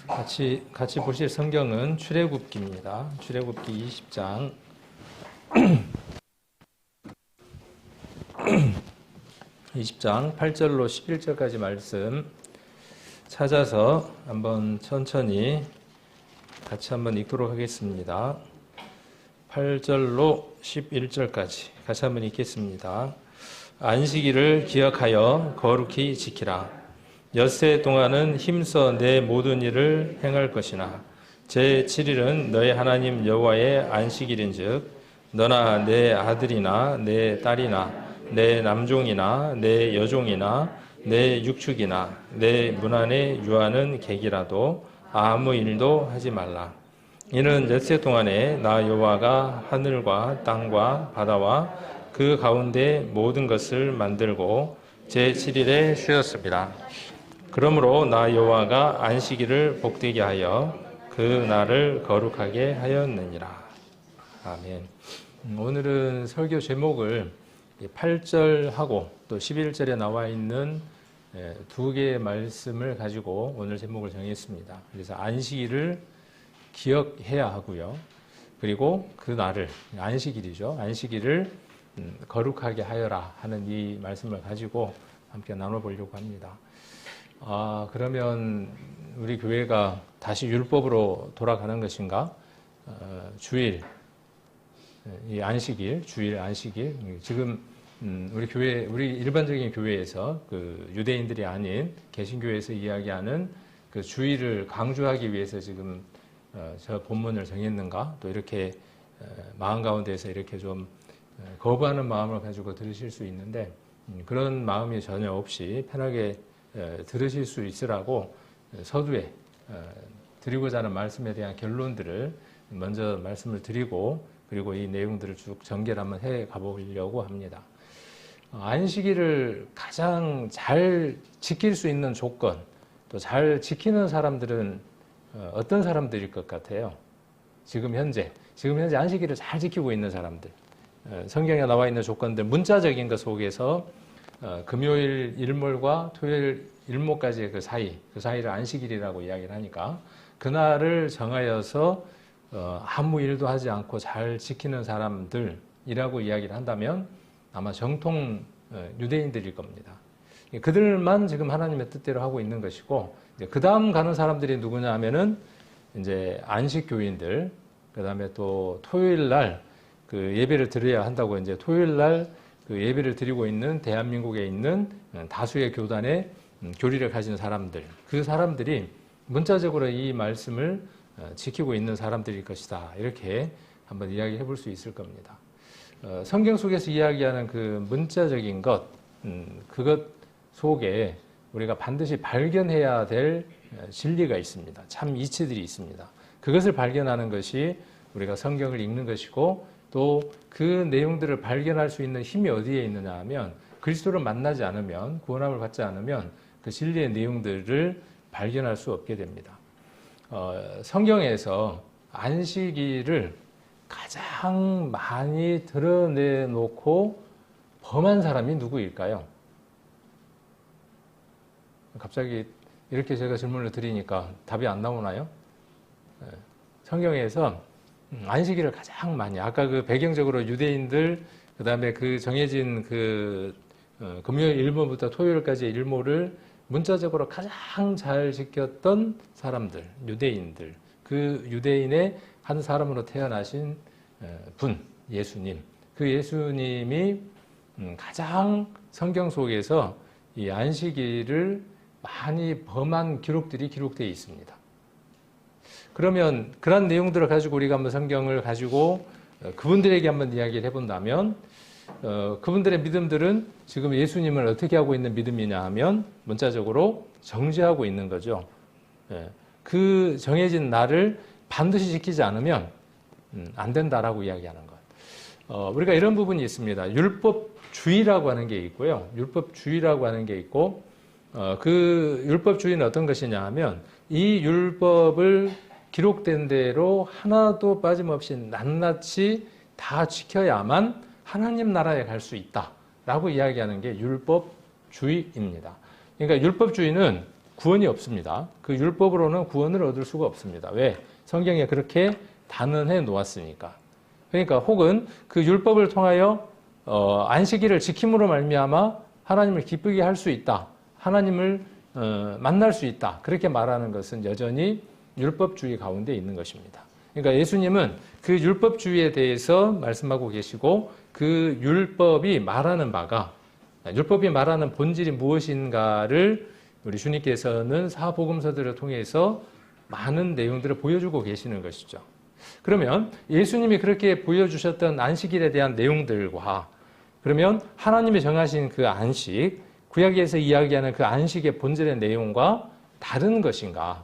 같이 보실 성경은 출애굽기입니다. 출애굽기 20장 20장 8절로 11절까지 말씀 찾아서 한번 천천히 같이 한번 읽도록 하겠습니다. 8절로 11절까지 같이 한번 읽겠습니다. 안식일을 기억하여 거룩히 지키라. 엿새 동안은 힘써 내 모든 일을 행할 것이나 제7일은 너희 하나님 여호와의 안식일인즉 너나 내 아들이나 내 딸이나 내 남종이나 내 여종이나 내 육축이나 내 문 안에 유하는 객이라도 아무 일도 하지 말라. 이는 엿새 동안에 나 여호와가 하늘과 땅과 바다와 그 가운데 모든 것을 만들고 제7일에 쉬었습니다. 그러므로 나 여호와가 안식일을 복되게 하여 그 날을 거룩하게 하였느니라. 아멘. 오늘은 설교 제목을 8절하고 또 11절에 나와 있는 두 개의 말씀을 가지고 오늘 제목을 정했습니다. 그래서 안식일을 기억해야 하고요. 그리고 그 날을, 안식일이죠. 안식일을 거룩하게 하여라 하는 이 말씀을 가지고 함께 나눠보려고 합니다. 그러면 우리 교회가 다시 율법으로 돌아가는 것인가? 주일, 이 안식일, 주일 안식일. 지금 우리 일반적인 교회에서 그 유대인들이 아닌 개신교회에서 이야기하는 그 주일을 강조하기 위해서 지금 저 본문을 정했는가? 또 이렇게 마음 가운데서 이렇게 좀 거부하는 마음을 가지고 들으실 수 있는데 그런 마음이 전혀 없이 편하게 들으실 수 있으라고 서두에 드리고자 하는 말씀에 대한 결론들을 먼저 말씀을 드리고 그리고 이 내용들을 쭉 전개를 한번 해 가보려고 합니다. 안식일을 가장 잘 지킬 수 있는 조건, 또 잘 지키는 사람들은 어떤 사람들일 것 같아요? 지금 현재 안식일을 잘 지키고 있는 사람들. 성경에 나와 있는 조건들, 문자적인 것 속에서 금요일 일몰과 토요일 일몰까지의 그 사이를 안식일이라고 이야기를 하니까 그날을 정하여서 아무 일도 하지 않고 잘 지키는 사람들이라고 이야기를 한다면 아마 정통 유대인들일 겁니다. 그들만 지금 하나님의 뜻대로 하고 있는 것이고 그 다음 가는 사람들이 누구냐 하면은 이제 안식교인들, 그 다음에 또 토요일 날 그 예배를 드려야 한다고 이제 토요일 날 그 예배를 드리고 있는 대한민국에 있는 다수의 교단의 교리를 가진 사람들, 그 사람들이 문자적으로 이 말씀을 지키고 있는 사람들일 것이다. 이렇게 한번 이야기해 볼 수 있을 겁니다. 성경 속에서 이야기하는 그 문자적인 것, 그것 속에 우리가 반드시 발견해야 될 진리가 있습니다. 참 이치들이 있습니다. 그것을 발견하는 것이 우리가 성경을 읽는 것이고 또 그 내용들을 발견할 수 있는 힘이 어디에 있느냐 하면 그리스도를 만나지 않으면 구원함을 받지 않으면 그 진리의 내용들을 발견할 수 없게 됩니다. 성경에서 안식일을 가장 많이 드러내놓고 범한 사람이 누구일까요? 갑자기 이렇게 제가 질문을 드리니까 답이 안 나오나요? 성경에서 안식일을 가장 많이, 아까 그 배경적으로 유대인들, 그 다음에 그 정해진 그 금요일 일몰부터 토요일까지의 일몰을 문자적으로 가장 잘 지켰던 사람들, 유대인들, 그 유대인의 한 사람으로 태어나신 분, 예수님. 그 예수님이 가장 성경 속에서 이 안식일을 많이 범한 기록들이 기록되어 있습니다. 그러면 그런 내용들을 가지고 우리가 한번 성경을 가지고 그분들에게 한번 이야기를 해본다면 그분들의 믿음들은 지금 예수님을 어떻게 하고 있는 믿음이냐 하면 문자적으로 정죄하고 있는 거죠. 그 정해진 날을 반드시 지키지 않으면 안 된다라고 이야기하는 것. 우리가 이런 부분이 있습니다. 율법주의라고 하는 게 있고요. 율법주의라고 하는 게 있고 그 율법주의는 어떤 것이냐 하면 이 율법을 기록된 대로 하나도 빠짐없이 낱낱이 다 지켜야만 하나님 나라에 갈 수 있다라고 이야기하는 게 율법주의입니다. 그러니까 율법주의는 구원이 없습니다. 그 율법으로는 구원을 얻을 수가 없습니다. 왜? 성경에 그렇게 단언해 놓았으니까. 그러니까 혹은 그 율법을 통하여 안식일을 지킴으로 말미암아 하나님을 기쁘게 할 수 있다. 하나님을 만날 수 있다. 그렇게 말하는 것은 여전히 율법주의 가운데 있는 것입니다. 그러니까 예수님은 그 율법주의에 대해서 말씀하고 계시고 그 율법이 말하는 바가 율법이 말하는 본질이 무엇인가를 우리 주님께서는 사복음서들을 통해서 많은 내용들을 보여주고 계시는 것이죠. 그러면 예수님이 그렇게 보여주셨던 안식일에 대한 내용들과 그러면 하나님이 정하신 그 안식, 구약에서 이야기하는 그 안식의 본질의 내용과 다른 것인가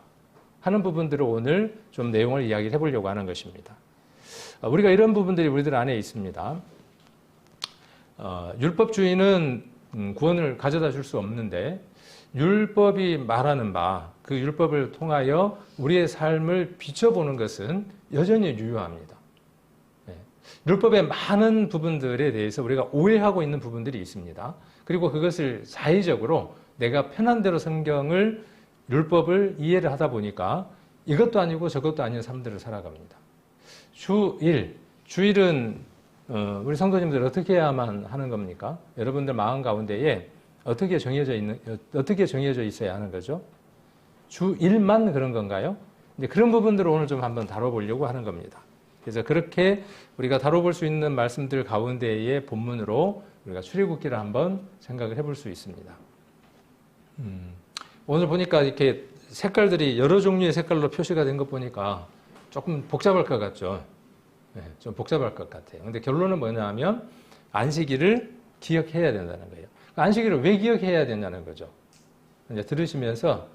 하는 부분들을 오늘 좀 내용을 이야기를 해보려고 하는 것입니다. 우리가 이런 부분들이 우리들 안에 있습니다. 율법주의는 구원을 가져다 줄 수 없는데 율법이 말하는 바, 그 율법을 통하여 우리의 삶을 비춰보는 것은 여전히 유효합니다. 율법의 많은 부분들에 대해서 우리가 오해하고 있는 부분들이 있습니다. 그리고 그것을 자의적으로 내가 편한 대로 성경을, 율법을 이해를 하다 보니까 이것도 아니고 저것도 아닌 삶들을 살아갑니다. 주일은 우리 성도님들 어떻게 해야만 하는 겁니까? 여러분들 마음 가운데에 어떻게 정해져 있어야 하는 거죠? 주일만 그런 건가요? 이제 그런 부분들을 오늘 좀 한번 다뤄보려고 하는 겁니다. 그래서 그렇게 우리가 다뤄볼 수 있는 말씀들 가운데의 본문으로 우리가 출애굽기를 한번 생각을 해볼 수 있습니다. 오늘 보니까 이렇게 색깔들이 여러 종류의 색깔로 표시가 된 것 보니까 조금 복잡할 것 같죠? 네, 좀 복잡할 것 같아요. 근데 결론은 뭐냐 하면 안식일을 기억해야 된다는 거예요. 안식일을 왜 기억해야 된다는 거죠? 이제 들으시면서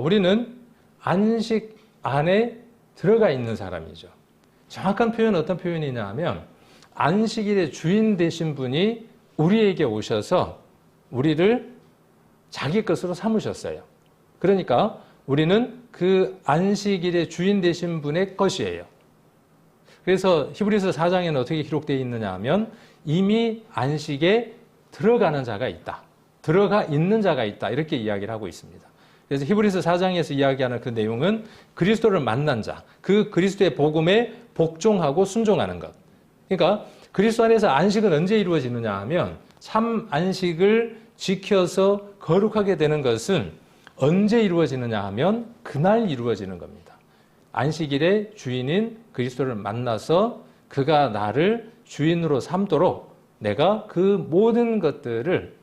우리는 안식 안에 들어가 있는 사람이죠. 정확한 표현은 어떤 표현이냐 하면 안식일의 주인 되신 분이 우리에게 오셔서 우리를 자기 것으로 삼으셨어요. 그러니까 우리는 그 안식일의 주인 되신 분의 것이에요. 그래서 히브리서 4장에는 어떻게 기록되어 있느냐 하면 이미 안식에 들어가는 자가 있다. 들어가 있는 자가 있다. 이렇게 이야기를 하고 있습니다. 그래서 히브리서 4장에서 이야기하는 그 내용은 그리스도를 만난 자, 그 그리스도의 복음에 복종하고 순종하는 것. 그러니까 그리스도 안에서 안식은 언제 이루어지느냐 하면 참 안식을 지켜서 거룩하게 되는 것은 언제 이루어지느냐 하면 그날 이루어지는 겁니다. 안식일의 주인인 그리스도를 만나서 그가 나를 주인으로 삼도록 내가 그 모든 것들을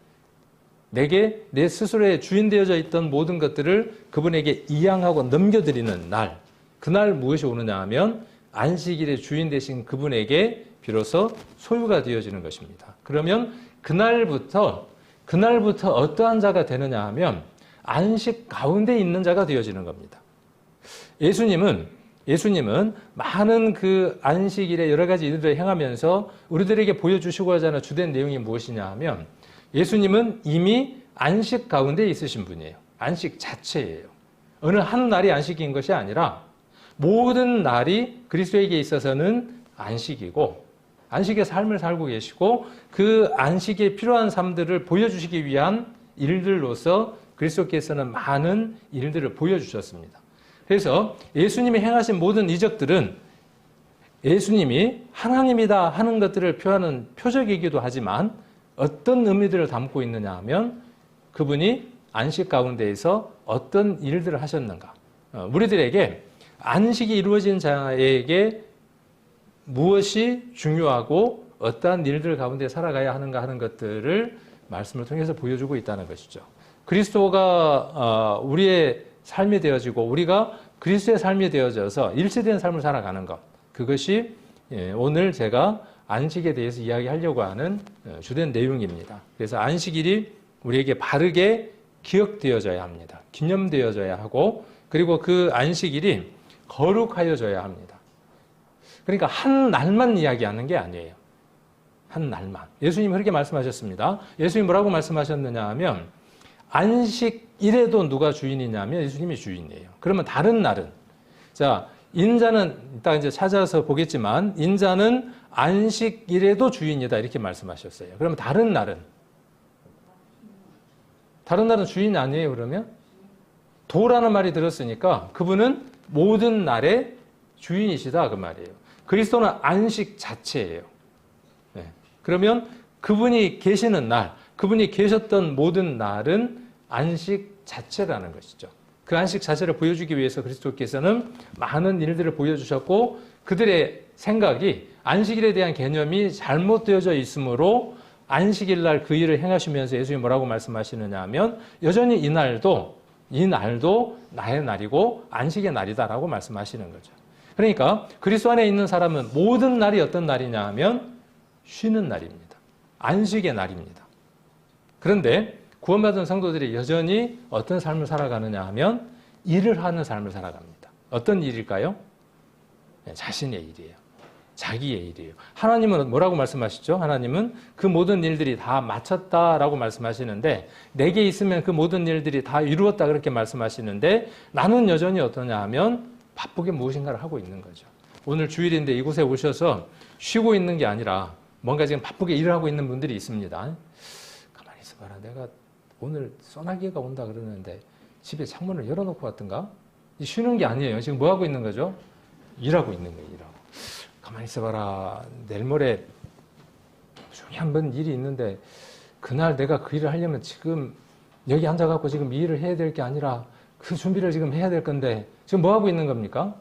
내게 내 스스로의 주인 되어져 있던 모든 것들을 그분에게 이양하고 넘겨드리는 날, 그날 무엇이 오느냐 하면 안식일의 주인 되신 그분에게 비로소 소유가 되어지는 것입니다. 그러면 그날부터 어떠한 자가 되느냐 하면 안식 가운데 있는 자가 되어지는 겁니다. 예수님은 많은 그 안식일의 여러 가지 일들을 행하면서 우리들에게 보여주시고자 하는 주된 내용이 무엇이냐 하면 예수님은 이미 안식 가운데 있으신 분이에요. 안식 자체예요. 어느 한 날이 안식인 것이 아니라 모든 날이 그리스도에게 있어서는 안식이고 안식의 삶을 살고 계시고 그 안식에 필요한 삶들을 보여주시기 위한 일들로서 그리스도께서는 많은 일들을 보여주셨습니다. 그래서 예수님이 행하신 모든 이적들은 예수님이 하나님이다 하는 것들을 표하는 표적이기도 하지만 어떤 의미들을 담고 있느냐 하면 그분이 안식 가운데에서 어떤 일들을 하셨는가. 우리들에게 안식이 이루어진 자에게 무엇이 중요하고 어떠한 일들 가운데 살아가야 하는가 하는 것들을 말씀을 통해서 보여주고 있다는 것이죠. 그리스도가 우리의 삶이 되어지고 우리가 그리스도의 삶이 되어져서 일치된 삶을 살아가는 것. 그것이 오늘 제가 안식에 대해서 이야기하려고 하는 주된 내용입니다. 그래서 안식일이 우리에게 바르게 기억되어져야 합니다. 기념되어져야 하고 그리고 그 안식일이 거룩하여져야 합니다. 그러니까 한 날만 이야기하는 게 아니에요. 한 날만. 예수님이 그렇게 말씀하셨습니다. 예수님이 뭐라고 말씀하셨느냐 하면 안식일에도 누가 주인이냐면 예수님이 주인이에요. 그러면 다른 날은 자 인자는 이따 이제 찾아서 보겠지만 인자는 안식일에도 주인이다 이렇게 말씀하셨어요. 그러면 다른 날은 주인 아니에요 그러면? 도라는 말이 들었으니까 그분은 모든 날의 주인이시다 그 말이에요. 그리스도는 안식 자체예요. 네. 그러면 그분이 계시는 날, 그분이 계셨던 모든 날은 안식 자체라는 것이죠. 그 안식 자체를 보여주기 위해서 그리스도께서는 많은 일들을 보여주셨고 그들의 생각이 안식일에 대한 개념이 잘못되어져 있으므로 안식일 날 그 일을 행하시면서 예수님이 뭐라고 말씀하시느냐 하면 여전히 이 날도 나의 날이고 안식의 날이다라고 말씀하시는 거죠. 그러니까 그리스도 안에 있는 사람은 모든 날이 어떤 날이냐 하면 쉬는 날입니다. 안식의 날입니다. 그런데 구원받은 성도들이 여전히 어떤 삶을 살아가느냐 하면 일을 하는 삶을 살아갑니다. 어떤 일일까요? 자신의 일이에요. 자기의 일이에요. 하나님은 뭐라고 말씀하시죠? 하나님은 그 모든 일들이 다 마쳤다라고 말씀하시는데 내게 있으면 그 모든 일들이 다 이루었다 그렇게 말씀하시는데 나는 여전히 어떠냐 하면 바쁘게 무엇인가를 하고 있는 거죠. 오늘 주일인데 이곳에 오셔서 쉬고 있는 게 아니라 뭔가 지금 바쁘게 일을 하고 있는 분들이 있습니다. 가만히 있어봐라. 내가 오늘 소나기가 온다 그러는데 집에 창문을 열어놓고 왔던가? 쉬는 게 아니에요. 지금 뭐 하고 있는 거죠? 일하고 있는 거예요. 일하고. 가만히 있어봐라. 내일 모레 중요한 번 일이 있는데 그날 내가 그 일을 하려면 지금 여기 앉아갖고 지금 이 일을 해야 될 게 아니라 그 준비를 지금 해야 될 건데 지금 뭐 하고 있는 겁니까?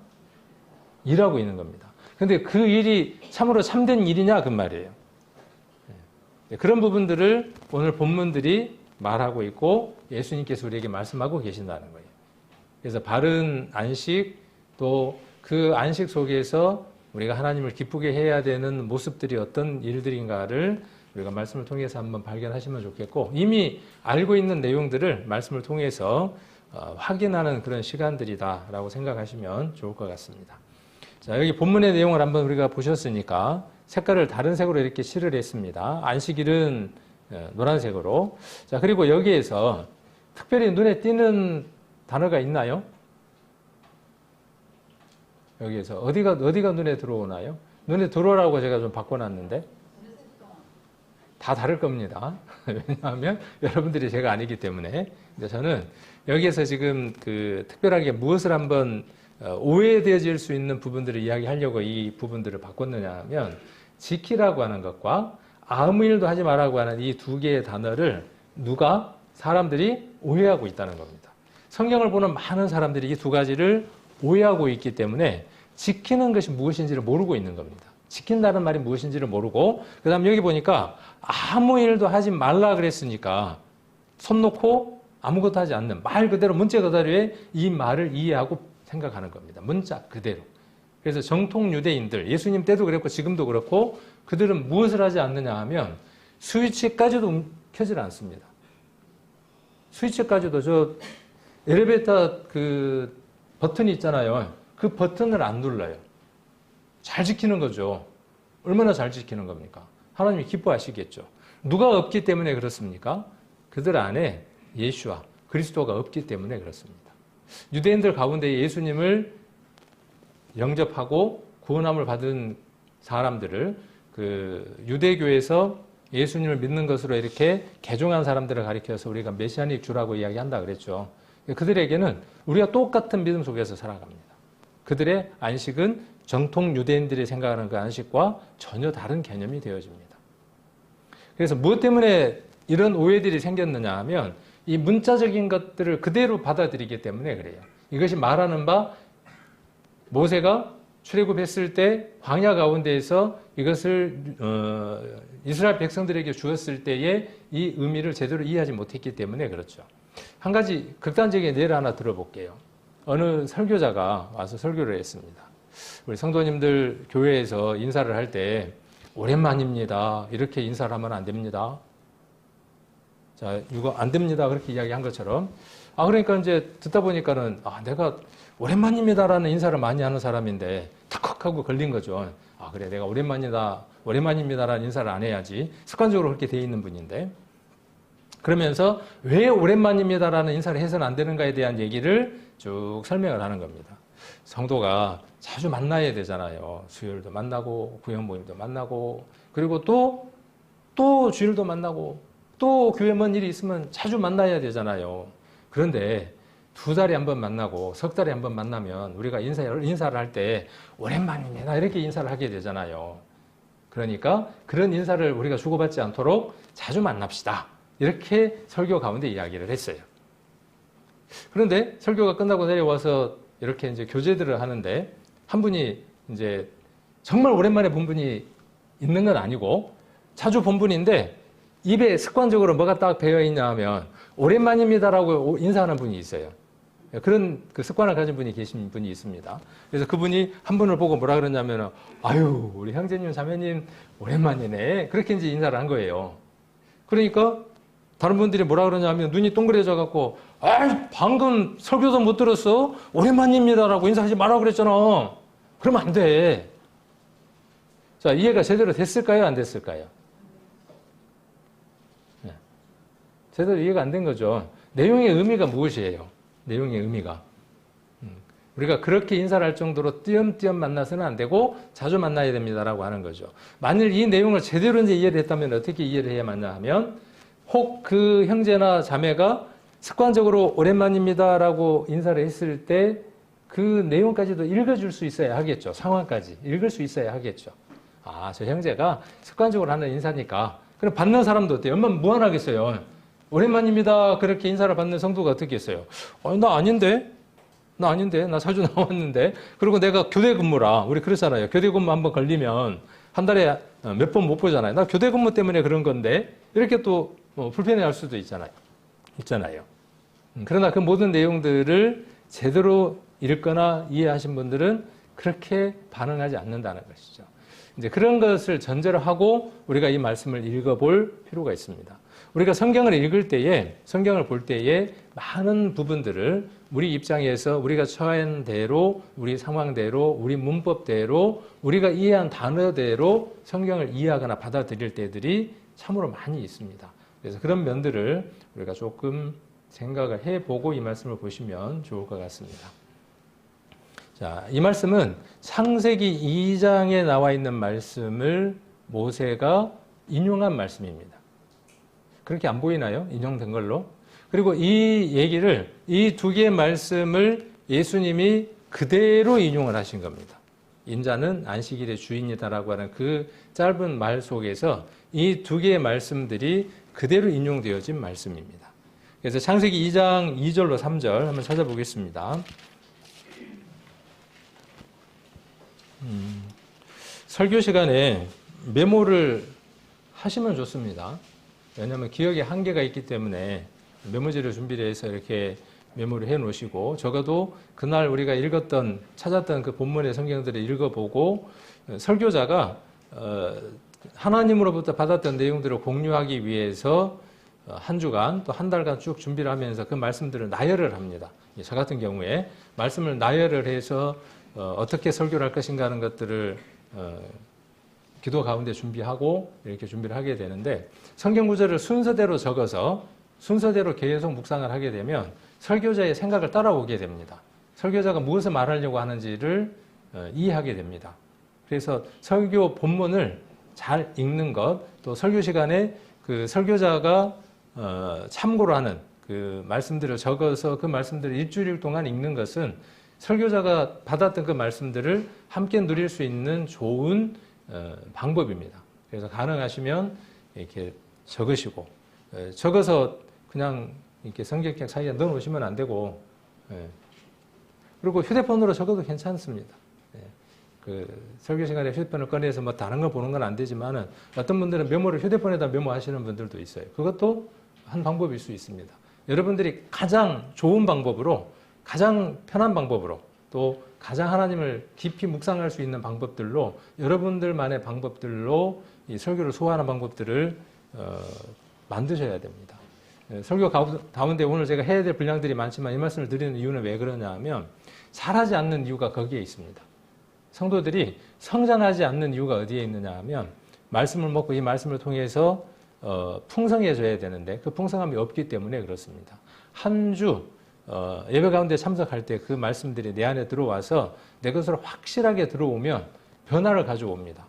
일하고 있는 겁니다. 근데 그 일이 참으로 참된 일이냐 그 말이에요. 그런 부분들을 오늘 본문들이 말하고 있고 예수님께서 우리에게 말씀하고 계신다는 거예요. 그래서 바른 안식 또 그 안식 속에서 우리가 하나님을 기쁘게 해야 되는 모습들이 어떤 일들인가를 우리가 말씀을 통해서 한번 발견하시면 좋겠고 이미 알고 있는 내용들을 말씀을 통해서 확인하는 그런 시간들이다라고 생각하시면 좋을 것 같습니다. 자, 여기 본문의 내용을 한번 우리가 보셨으니까 색깔을 다른 색으로 이렇게 칠을 했습니다. 안식일은 노란색으로. 자, 그리고 여기에서 특별히 눈에 띄는 단어가 있나요? 여기에서 어디가 눈에 들어오나요? 눈에 들어오라고 제가 좀 바꿔놨는데 다 다를 겁니다. 왜냐하면 여러분들이 제가 아니기 때문에. 근데 저는 여기에서 지금 그 특별하게 무엇을 한번 오해되어질 수 있는 부분들을 이야기하려고 이 부분들을 바꿨느냐 하면 지키라고 하는 것과 아무 일도 하지 말라고 하는 이 두 개의 단어를 사람들이 오해하고 있다는 겁니다. 성경을 보는 많은 사람들이 이 두 가지를 오해하고 있기 때문에 지키는 것이 무엇인지를 모르고 있는 겁니다. 지킨다는 말이 무엇인지를 모르고 그 다음 여기 보니까 아무 일도 하지 말라 그랬으니까 손 놓고 아무것도 하지 않는 말 그대로 문자 그대로의 이 말을 이해하고 생각하는 겁니다. 문자 그대로. 그래서 정통 유대인들 예수님 때도 그랬고 지금도 그렇고 그들은 무엇을 하지 않느냐 하면 스위치까지도 켜질 않습니다. 스위치까지도 저 엘리베이터 그 버튼이 있잖아요. 그 버튼을 안 눌러요. 잘 지키는 거죠. 얼마나 잘 지키는 겁니까? 하나님이 기뻐하시겠죠. 누가 없기 때문에 그렇습니까? 그들 안에 예수와 그리스도가 없기 때문에 그렇습니다. 유대인들 가운데 예수님을 영접하고 구원함을 받은 사람들을 그 유대교에서 예수님을 믿는 것으로 이렇게 개종한 사람들을 가리켜서 우리가 메시아닉 주라고 이야기한다 그랬죠. 그들에게는 우리가 똑같은 믿음 속에서 살아갑니다. 그들의 안식은 정통 유대인들이 생각하는 그 안식과 전혀 다른 개념이 되어집니다. 그래서 무엇 때문에 이런 오해들이 생겼느냐 하면 이 문자적인 것들을 그대로 받아들이기 때문에 그래요. 이것이 말하는 바 모세가 출애굽했을 때 광야 가운데에서 이것을 이스라엘 백성들에게 주었을 때의 이 의미를 제대로 이해하지 못했기 때문에 그렇죠. 한 가지 극단적인 예를 하나 들어볼게요. 어느 설교자가 와서 설교를 했습니다. 우리 성도님들 교회에서 인사를 할 때 오랜만입니다. 이렇게 인사를 하면 안 됩니다. 자, 이거 안 됩니다. 그렇게 이야기한 것처럼. 그러니까 이제 듣다 보니까는 내가 오랜만입니다라는 인사를 많이 하는 사람인데 탁하고 걸린 거죠. 그래, 내가 오랜만입니다라는 인사를 안 해야지. 습관적으로 그렇게 돼 있는 분인데. 그러면서 왜 오랜만입니다라는 인사를 해서는 안 되는가에 대한 얘기를 쭉 설명을 하는 겁니다. 성도가 자주 만나야 되잖아요. 수요일도 만나고 구역 모임도 만나고 그리고 또 주일도 만나고 또 교회 먼 일이 있으면 자주 만나야 되잖아요. 그런데 2달에 한 번 만나고 석 달에 한 번 만나면 우리가 인사를 할 때 오랜만입니다 이렇게 인사를 하게 되잖아요. 그러니까 그런 인사를 우리가 주고받지 않도록 자주 만납시다. 이렇게 설교 가운데 이야기를 했어요. 그런데 설교가 끝나고 내려와서 이렇게 이제 교제들을 하는데 한 분이 이제 정말 오랜만에 본 분이 있는 건 아니고 자주 본 분인데 입에 습관적으로 뭐가 딱 배어 있냐 하면 오랜만입니다라고 인사하는 분이 있어요. 그런 그 습관을 가진 분이 계신 분이 있습니다. 그래서 그분이 한 분을 보고 뭐라 그러냐면 아유 우리 형제님 자매님 오랜만이네 그렇게 이제 인사를 한 거예요. 그러니까 다른 분들이 뭐라 그러냐면 눈이 동그래져 갖고 아 방금 설교도 못 들었어 오랜만입니다라고 인사하지 말라고 그랬잖아. 그러면 안 돼. 자 이해가 제대로 됐을까요 안 됐을까요? 네. 제대로 이해가 안 된 거죠. 내용의 의미가 무엇이에요? 내용의 의미가 우리가 그렇게 인사를 할 정도로 띄엄띄엄 만나서는 안 되고 자주 만나야 됩니다라고 하는 거죠. 만일 이 내용을 제대로 이제 이해를 했다면 어떻게 이해를 해야 맞냐 하면 혹 그 형제나 자매가 습관적으로 오랜만입니다라고 인사를 했을 때 그 내용까지도 읽어줄 수 있어야 하겠죠. 상황까지 읽을 수 있어야 하겠죠. 아, 저 형제가 습관적으로 하는 인사니까. 그럼 받는 사람도 어때요? 얼마나 무안하겠어요. 오랜만입니다. 그렇게 인사를 받는 성도가 어떻겠어요? 나 아닌데? 나 자주 나왔는데? 그리고 내가 교대 근무라. 우리 그렇잖아요. 교대 근무 한번 걸리면 한 달에 몇 번 못 보잖아요. 나 교대 근무 때문에 그런 건데? 이렇게 또 불편해할 수도 있잖아요. 그러나 그 모든 내용들을 제대로 읽거나 이해하신 분들은 그렇게 반응하지 않는다는 것이죠. 이제 그런 것을 전제로 하고 우리가 이 말씀을 읽어볼 필요가 있습니다. 우리가 성경을 읽을 때에, 성경을 볼 때에 많은 부분들을 우리 입장에서 우리가 처한 대로, 우리 상황대로, 우리 문법대로, 우리가 이해한 단어대로 성경을 이해하거나 받아들일 때들이 참으로 많이 있습니다. 그래서 그런 면들을 우리가 조금 생각을 해보고 이 말씀을 보시면 좋을 것 같습니다. 자, 이 말씀은 창세기 2장에 나와 있는 말씀을 모세가 인용한 말씀입니다. 그렇게 안 보이나요? 인용된 걸로. 그리고 이 얘기를, 이 두 개의 말씀을 예수님이 그대로 인용을 하신 겁니다. 인자는 안식일의 주인이다라고 하는 그 짧은 말 속에서 이 두 개의 말씀들이 그대로 인용되어진 말씀입니다. 그래서 창세기 2장 2절로 3절 한번 찾아보겠습니다. 설교 시간에 메모를 하시면 좋습니다. 왜냐하면 기억에 한계가 있기 때문에 메모지를 준비를 해서 이렇게 메모를 해 놓으시고 적어도 그날 우리가 읽었던 찾았던 그 본문의 성경들을 읽어보고 설교자가 하나님으로부터 받았던 내용들을 공유하기 위해서 한 주간 또 한 달간 쭉 준비를 하면서 그 말씀들을 나열을 합니다. 저 같은 경우에 말씀을 나열을 해서 어떻게 설교를 할 것인가 하는 것들을 기도 가운데 준비하고 이렇게 준비를 하게 되는데 성경 구절을 순서대로 적어서 순서대로 계속 묵상을 하게 되면 설교자의 생각을 따라오게 됩니다. 설교자가 무엇을 말하려고 하는지를 이해하게 됩니다. 그래서 설교 본문을 잘 읽는 것, 또 설교 시간에 그 설교자가 참고로 하는 그 말씀들을 적어서 그 말씀들을 일주일 동안 읽는 것은 설교자가 받았던 그 말씀들을 함께 누릴 수 있는 좋은 방법입니다. 그래서 가능하시면 이렇게 적으시고 적어서 그냥 이렇게 성경책 사이에 넣어 놓으시면 안 되고 그리고 휴대폰으로 적어도 괜찮습니다. 그 설교 시간에 휴대폰을 꺼내서 뭐 다른 걸 보는 건 안 되지만은 어떤 분들은 메모를 휴대폰에다 메모하시는 분들도 있어요. 그것도 한 방법일 수 있습니다. 여러분들이 가장 좋은 방법으로 가장 편한 방법으로 또 가장 하나님을 깊이 묵상할 수 있는 방법들로 여러분들만의 방법들로 이 설교를 소화하는 방법들을 만드셔야 됩니다. 설교 가운데 오늘 제가 해야 될 분량들이 많지만 이 말씀을 드리는 이유는 왜 그러냐 하면 잘하지 않는 이유가 거기에 있습니다. 성도들이 성장하지 않는 이유가 어디에 있느냐 하면 말씀을 먹고 이 말씀을 통해서 풍성해져야 되는데 그 풍성함이 없기 때문에 그렇습니다. 한 주 예배 가운데 참석할 때 그 말씀들이 내 안에 들어와서 내 것으로 확실하게 들어오면 변화를 가져옵니다.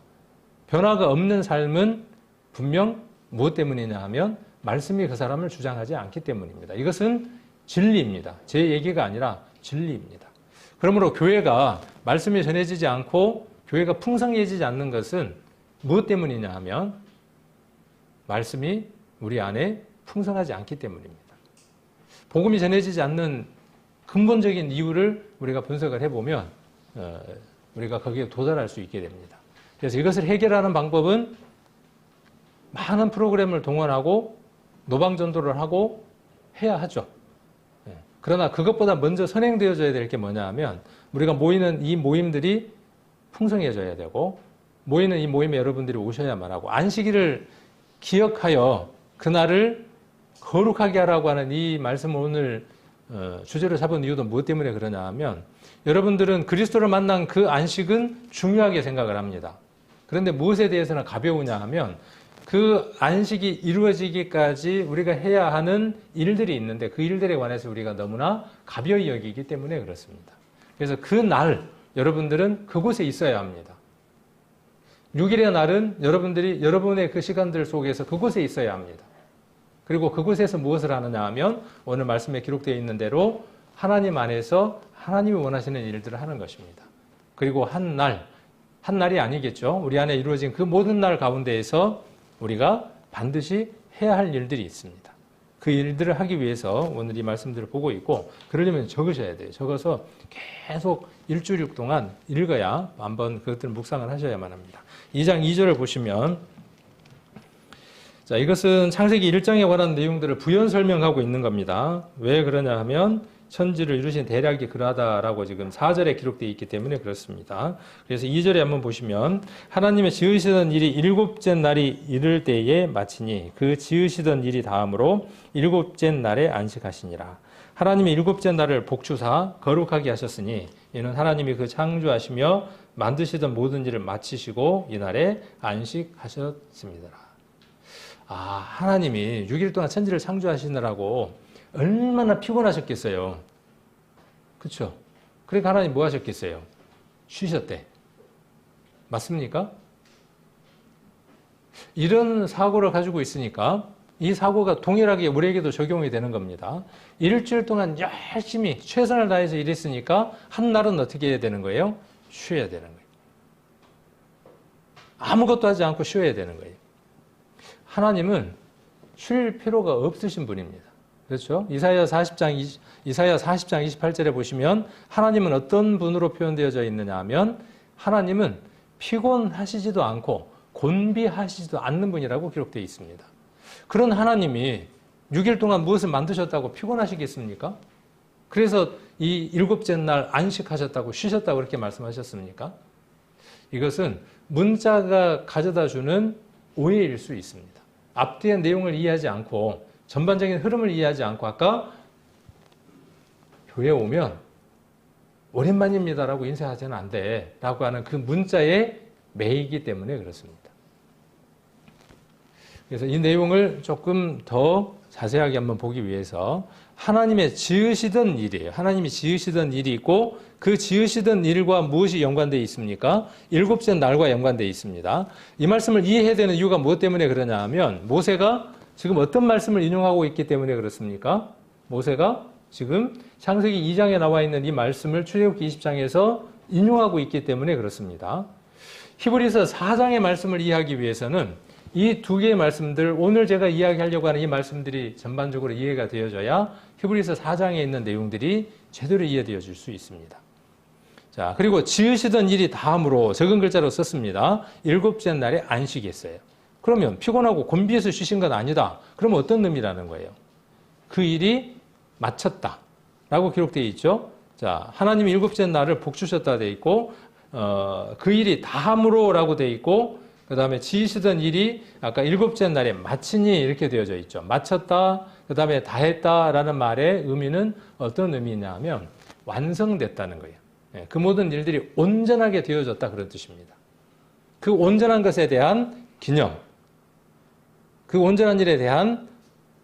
변화가 없는 삶은 분명 무엇 때문이냐 하면 말씀이 그 사람을 주장하지 않기 때문입니다. 이것은 진리입니다. 제 얘기가 아니라 진리입니다. 그러므로 교회가 말씀이 전해지지 않고 교회가 풍성해지지 않는 것은 무엇 때문이냐 하면 말씀이 우리 안에 풍성하지 않기 때문입니다. 복음이 전해지지 않는 근본적인 이유를 우리가 분석을 해보면 우리가 거기에 도달할 수 있게 됩니다. 그래서 이것을 해결하는 방법은 많은 프로그램을 동원하고 노방전도를 하고 해야 하죠. 그러나 그것보다 먼저 선행되어져야 될 게 뭐냐 하면 우리가 모이는 이 모임들이 풍성해져야 되고 모이는 이 모임에 여러분들이 오셔야만 하고 안식일을 기억하여 그날을 거룩하게 하라고 하는 이 말씀을 오늘 주제로 잡은 이유도 무엇 때문에 그러냐 하면 여러분들은 그리스도를 만난 그 안식은 중요하게 생각을 합니다. 그런데 무엇에 대해서는 가벼우냐 하면 그 안식이 이루어지기까지 우리가 해야 하는 일들이 있는데 그 일들에 관해서 우리가 너무나 가벼이 여기기 때문에 그렇습니다. 그래서 그 날 여러분들은 그곳에 있어야 합니다. 6일의 날은 여러분들이 여러분의 그 시간들 속에서 그곳에 있어야 합니다. 그리고 그곳에서 무엇을 하느냐 하면 오늘 말씀에 기록되어 있는 대로 하나님 안에서 하나님이 원하시는 일들을 하는 것입니다. 그리고 한 날이 아니겠죠. 우리 안에 이루어진 그 모든 날 가운데에서 우리가 반드시 해야 할 일들이 있습니다. 그 일들을 하기 위해서 오늘 이 말씀들을 보고 있고 그러려면 적으셔야 돼요. 적어서 계속 일주일 동안 읽어야 한번 그것들을 묵상을 하셔야만 합니다. 2장 2절을 보시면 자, 이것은 창세기 1장에 관한 내용들을 부연 설명하고 있는 겁니다. 왜 그러냐 하면 천지를 이루신 대략이 그러하다라고 지금 4절에 기록되어 있기 때문에 그렇습니다. 그래서 2절에 한번 보시면 하나님의 지으시던 일이 일곱째 날이 이를 때에 마치니 그 지으시던 일이 다음으로 일곱째 날에 안식하시니라. 하나님이 일곱째 날을 복주사 거룩하게 하셨으니 이는 하나님이 그 창조하시며 만드시던 모든 일을 마치시고 이날에 안식하셨습니다. 하나님이 6일 동안 천지를 창조하시느라고 얼마나 피곤하셨겠어요. 그렇죠? 그러니까 하나님 뭐 하셨겠어요? 쉬셨대. 맞습니까? 이런 사고를 가지고 있으니까 이 사고가 동일하게 우리에게도 적용이 되는 겁니다. 일주일 동안 열심히 최선을 다해서 일했으니까 한 날은 어떻게 해야 되는 거예요? 쉬어야 되는 거예요. 아무것도 하지 않고 쉬어야 되는 거예요. 하나님은 쉴 필요가 없으신 분입니다. 그렇죠? 이사야 40장 28절에 보시면 하나님은 어떤 분으로 표현되어져 있느냐 하면 하나님은 피곤하시지도 않고 곤비하시지도 않는 분이라고 기록되어 있습니다. 그런 하나님이 6일 동안 무엇을 만드셨다고 피곤하시겠습니까? 그래서 이 일곱째 날 안식하셨다고 쉬셨다고 그렇게 말씀하셨습니까? 이것은 문자가 가져다주는 오해일 수 있습니다. 앞뒤의 내용을 이해하지 않고 전반적인 흐름을 이해하지 않고 아까 교회 오면 오랜만입니다라고 인사하지는 안 돼 라고 하는 그 문자에 매이기 때문에 그렇습니다. 그래서 이 내용을 조금 더 자세하게 한번 보기 위해서 하나님의 지으시던 일이에요. 하나님이 지으시던 일이 있고 그 지으시던 일과 무엇이 연관되어 있습니까? 일곱째 날과 연관되어 있습니다. 이 말씀을 이해해야 되는 이유가 무엇 때문에 그러냐 하면 모세가 지금 어떤 말씀을 인용하고 있기 때문에 그렇습니까? 모세가 지금 창세기 2장에 나와 있는 이 말씀을 출애굽기 20장에서 인용하고 있기 때문에 그렇습니다. 히브리서 4장의 말씀을 이해하기 위해서는 이 두 개의 말씀들, 오늘 제가 이야기하려고 하는 이 말씀들이 전반적으로 이해가 되어져야 히브리서 4장에 있는 내용들이 제대로 이해되어질 수 있습니다. 자, 그리고 지으시던 일이 다음으로 적은 글자로 썼습니다. 일곱째 날에 안식했어요. 그러면 피곤하고 곤비해서 쉬신 건 아니다. 그러면 어떤 의미라는 거예요? 그 일이 마쳤다 라고 기록되어 있죠. 자, 하나님이 일곱째 날을 복주셨다 되어 있고 그 일이 다함으로 라고 되어 있고 그 다음에 지으시던 일이 아까 일곱째 날에 마치니 이렇게 되어져 있죠. 마쳤다, 그 다음에 다했다 라는 말의 의미는 어떤 의미냐 하면 완성됐다는 거예요. 그 모든 일들이 온전하게 되어졌다 그런 뜻입니다. 그 온전한 것에 대한 기념, 그 온전한 일에 대한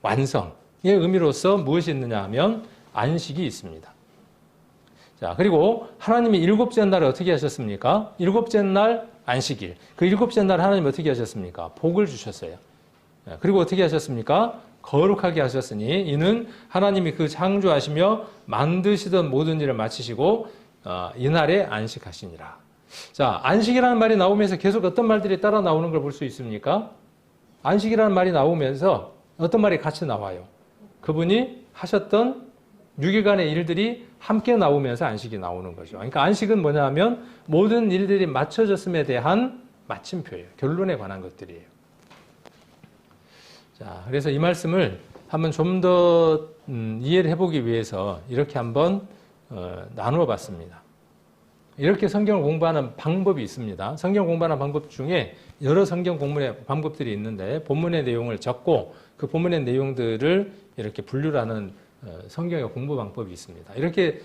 완성의 의미로서 무엇이 있느냐 하면 안식이 있습니다. 자, 그리고 하나님이 일곱째 날을 어떻게 하셨습니까? 일곱째 날 안식일. 그 일곱째 날 하나님 어떻게 하셨습니까? 복을 주셨어요. 그리고 어떻게 하셨습니까? 거룩하게 하셨으니 이는 하나님이 그 창조하시며 만드시던 모든 일을 마치시고 이날에 안식하시니라. 자, 안식이라는 말이 나오면서 계속 어떤 말들이 따라 나오는 걸 볼 수 있습니까? 안식이라는 말이 나오면서 어떤 말이 같이 나와요? 그분이 하셨던 6일간의 일들이 함께 나오면서 안식이 나오는 거죠. 그러니까 안식은 뭐냐 하면 모든 일들이 맞춰졌음에 대한 마침표예요. 결론에 관한 것들이에요. 자, 그래서 이 말씀을 한번 좀 더 이해를 해보기 위해서 이렇게 한번 나누어 봤습니다. 이렇게 성경을 공부하는 방법이 있습니다. 성경 공부하는 방법 중에 여러 성경 공부의 방법들이 있는데 본문의 내용을 적고 그 본문의 내용들을 이렇게 분류를 하는 성경의 공부 방법이 있습니다. 이렇게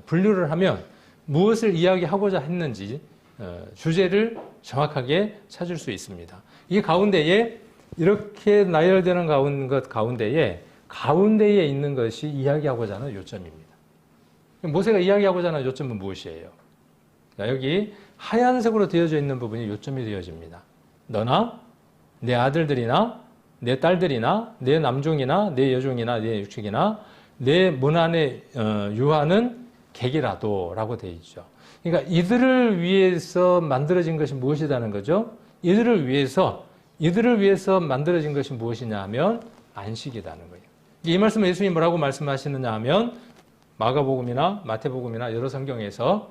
분류를 하면 무엇을 이야기하고자 했는지 주제를 정확하게 찾을 수 있습니다. 이 가운데에 이렇게 나열되는 것 가운데에 있는 것이 이야기하고자 하는 요점입니다. 모세가 이야기하고자 하는 요점은 무엇이에요? 여기 하얀색으로 되어져 있는 부분이 요점이 되어집니다. 너나 내 아들들이나 내 딸들이나 내 남종이나 내 여종이나 내 육축이나 내 문 안에 유하는 객이라도 라고 되어 있죠. 그러니까 이들을 위해서 만들어진 것이 무엇이라는 거죠? 이들을 위해서 만들어진 것이 무엇이냐 하면 안식이라는 거예요. 이 말씀을 예수님이 뭐라고 말씀하시느냐 하면 마가복음이나 마태복음이나 여러 성경에서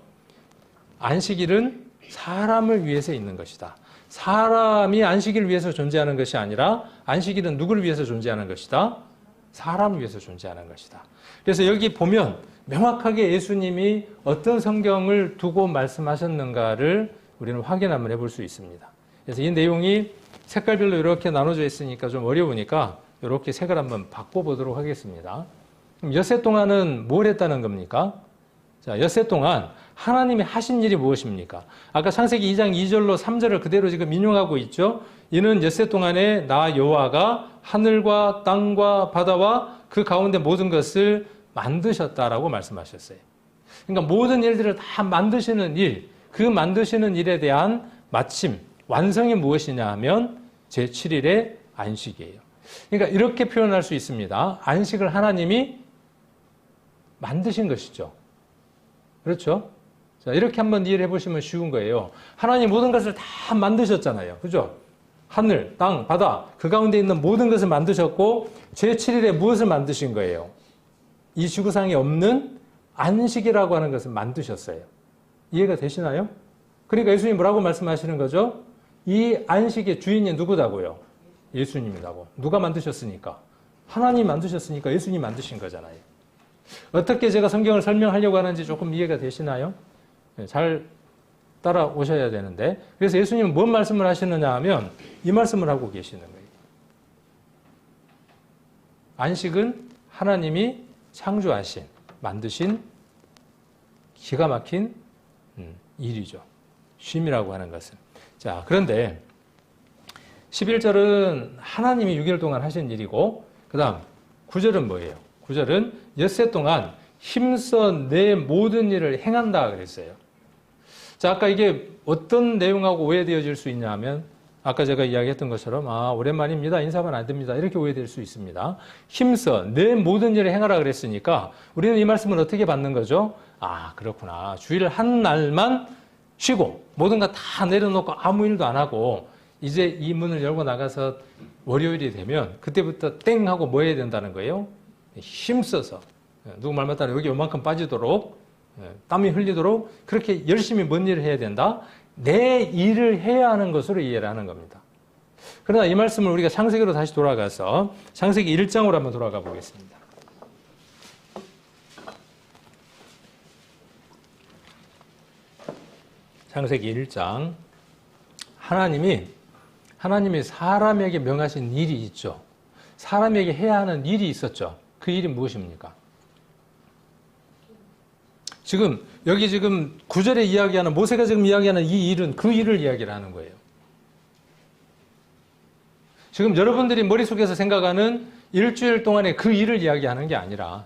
안식일은 사람을 위해서 있는 것이다. 사람이 안식일을 위해서 존재하는 것이 아니라 안식일은 누구를 위해서 존재하는 것이다? 사람을 위해서 존재하는 것이다. 그래서 여기 보면 명확하게 예수님이 어떤 성경을 두고 말씀하셨는가를 우리는 확인 한번 해볼 수 있습니다. 그래서 이 내용이 색깔별로 이렇게 나눠져 있으니까 좀 어려우니까 이렇게 색을 한번 바꿔보도록 하겠습니다. 그럼 엿새 동안은 뭘 했다는 겁니까? 자, 엿새 동안 하나님이 하신 일이 무엇입니까? 아까 창세기 2장 2절로 3절을 그대로 지금 인용하고 있죠. 이는 엿새 동안에 나 여호와가 하늘과 땅과 바다와 그 가운데 모든 것을 만드셨다라고 말씀하셨어요. 그러니까 모든 일들을 다 만드시는 일, 그 만드시는 일에 대한 마침, 완성이 무엇이냐 하면 제7일의 안식이에요. 그러니까 이렇게 표현할 수 있습니다. 안식을 하나님이 만드신 것이죠. 그렇죠? 자, 이렇게 한번 이해를 해보시면 쉬운 거예요. 하나님 모든 것을 다 만드셨잖아요. 그죠? 하늘, 땅, 바다, 그 가운데 있는 모든 것을 만드셨고, 제7일에 무엇을 만드신 거예요? 이 지구상에 없는 안식이라고 하는 것을 만드셨어요. 이해가 되시나요? 그러니까 예수님이 뭐라고 말씀하시는 거죠? 이 안식의 주인이 누구다고요? 예수님이라고. 누가 만드셨으니까? 하나님이 만드셨으니까 예수님이 만드신 거잖아요. 어떻게 제가 성경을 설명하려고 하는지 조금 이해가 되시나요? 잘 따라오셔야 되는데, 그래서 예수님은 뭔 말씀을 하시느냐 하면 이 말씀을 하고 계시는 거예요. 안식은 하나님이 창조하신, 만드신 기가 막힌 일이죠. 쉼이라고 하는 것은. 자, 그런데 11절은 하나님이 6일 동안 하신 일이고, 그 다음 9절은 뭐예요? 9절은 엿새 동안 힘써 내 모든 일을 행한다 그랬어요. 자, 아까 이게 어떤 내용하고 오해되어질 수 있냐 하면 아까 제가 이야기했던 것처럼 오랜만입니다. 인사하면 안 됩니다. 이렇게 오해될 수 있습니다. 힘써 내 모든 일을 행하라 그랬으니까 우리는 이 말씀을 어떻게 받는 거죠? 아, 그렇구나. 주일 한 날만 쉬고 모든 거 다 내려놓고 아무 일도 안 하고 이제 이 문을 열고 나가서 월요일이 되면 그때부터 땡 하고 뭐 해야 된다는 거예요? 힘써서 누구 말 맞다면 여기 요만큼 빠지도록 땀이 흘리도록 그렇게 열심히 뭔 일을 해야 된다? 내 일을 해야 하는 것으로 이해를 하는 겁니다. 그러나 이 말씀을 우리가 창세기로 다시 돌아가서 창세기 1장으로 한번 돌아가 보겠습니다. 창세기 1장. 하나님이 사람에게 명하신 일이 있죠. 사람에게 해야 하는 일이 있었죠. 그 일이 무엇입니까? 여기 지금 9절에 이야기하는, 모세가 지금 이야기하는 이 일은 그 일을 이야기를 하는 거예요. 지금 여러분들이 머릿속에서 생각하는 일주일 동안의 그 일을 이야기하는 게 아니라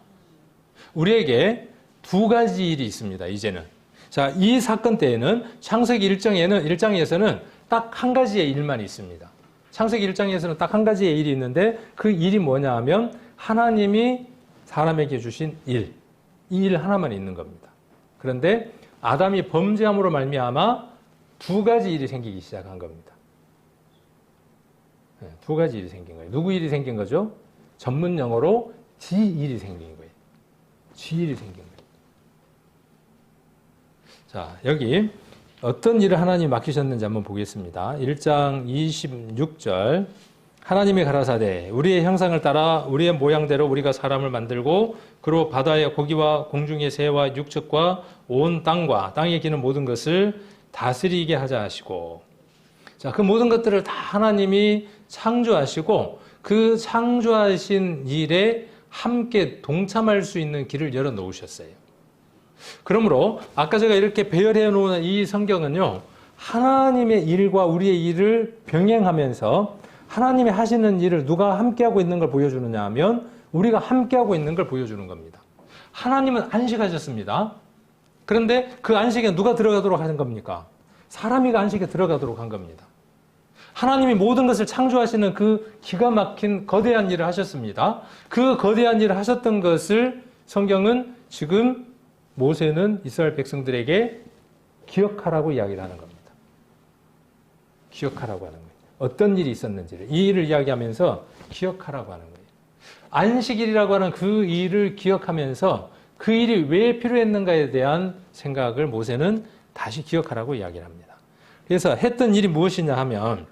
우리에게 두 가지 일이 있습니다, 이제는. 자, 이 사건 때에는 창세기 1장에서는 딱 한 가지의 일만 있습니다. 창세기 1장에서는 딱 한 가지의 일이 있는데 그 일이 뭐냐 하면 하나님이 사람에게 주신 일, 이 일 하나만 있는 겁니다. 그런데 아담이 범죄함으로 말미암아 두 가지 일이 생기기 시작한 겁니다. 네, 두 가지 일이 생긴 거예요. 누구 일이 생긴 거죠? 전문 용어로 지 일이 생긴 거예요. 지 일이 생긴 거예요. 자, 여기 어떤 일을 하나님이 맡기셨는지 한번 보겠습니다. 1장 26절 하나님이 가라사대 우리의 형상을 따라 우리의 모양대로 우리가 사람을 만들고 그로 바다의 고기와 공중의 새와 육축과 온 땅과 땅에 기는 모든 것을 다스리게 하자 하시고 자, 그 모든 것들을 다 하나님이 창조하시고 그 창조하신 일에 함께 동참할 수 있는 길을 열어 놓으셨어요. 그러므로 아까 제가 이렇게 배열해 놓은 이 성경은요. 하나님의 일과 우리의 일을 병행하면서 하나님이 하시는 일을 누가 함께하고 있는 걸 보여주느냐 하면 우리가 함께하고 있는 걸 보여주는 겁니다. 하나님은 안식하셨습니다. 그런데 그 안식에 누가 들어가도록 하는 겁니까? 사람이 그 안식에 들어가도록 한 겁니다. 하나님이 모든 것을 창조하시는 그 기가 막힌 거대한 일을 하셨습니다. 그 거대한 일을 하셨던 것을 성경은 지금 모세는 이스라엘 백성들에게 기억하라고 이야기를 하는 겁니다. 기억하라고 하는 거예요. 어떤 일이 있었는지를 이 일을 이야기하면서 기억하라고 하는 거예요. 안식일이라고 하는 그 일을 기억하면서 그 일이 왜 필요했는가에 대한 생각을 모세는 다시 기억하라고 이야기를 합니다. 그래서 했던 일이 무엇이냐 하면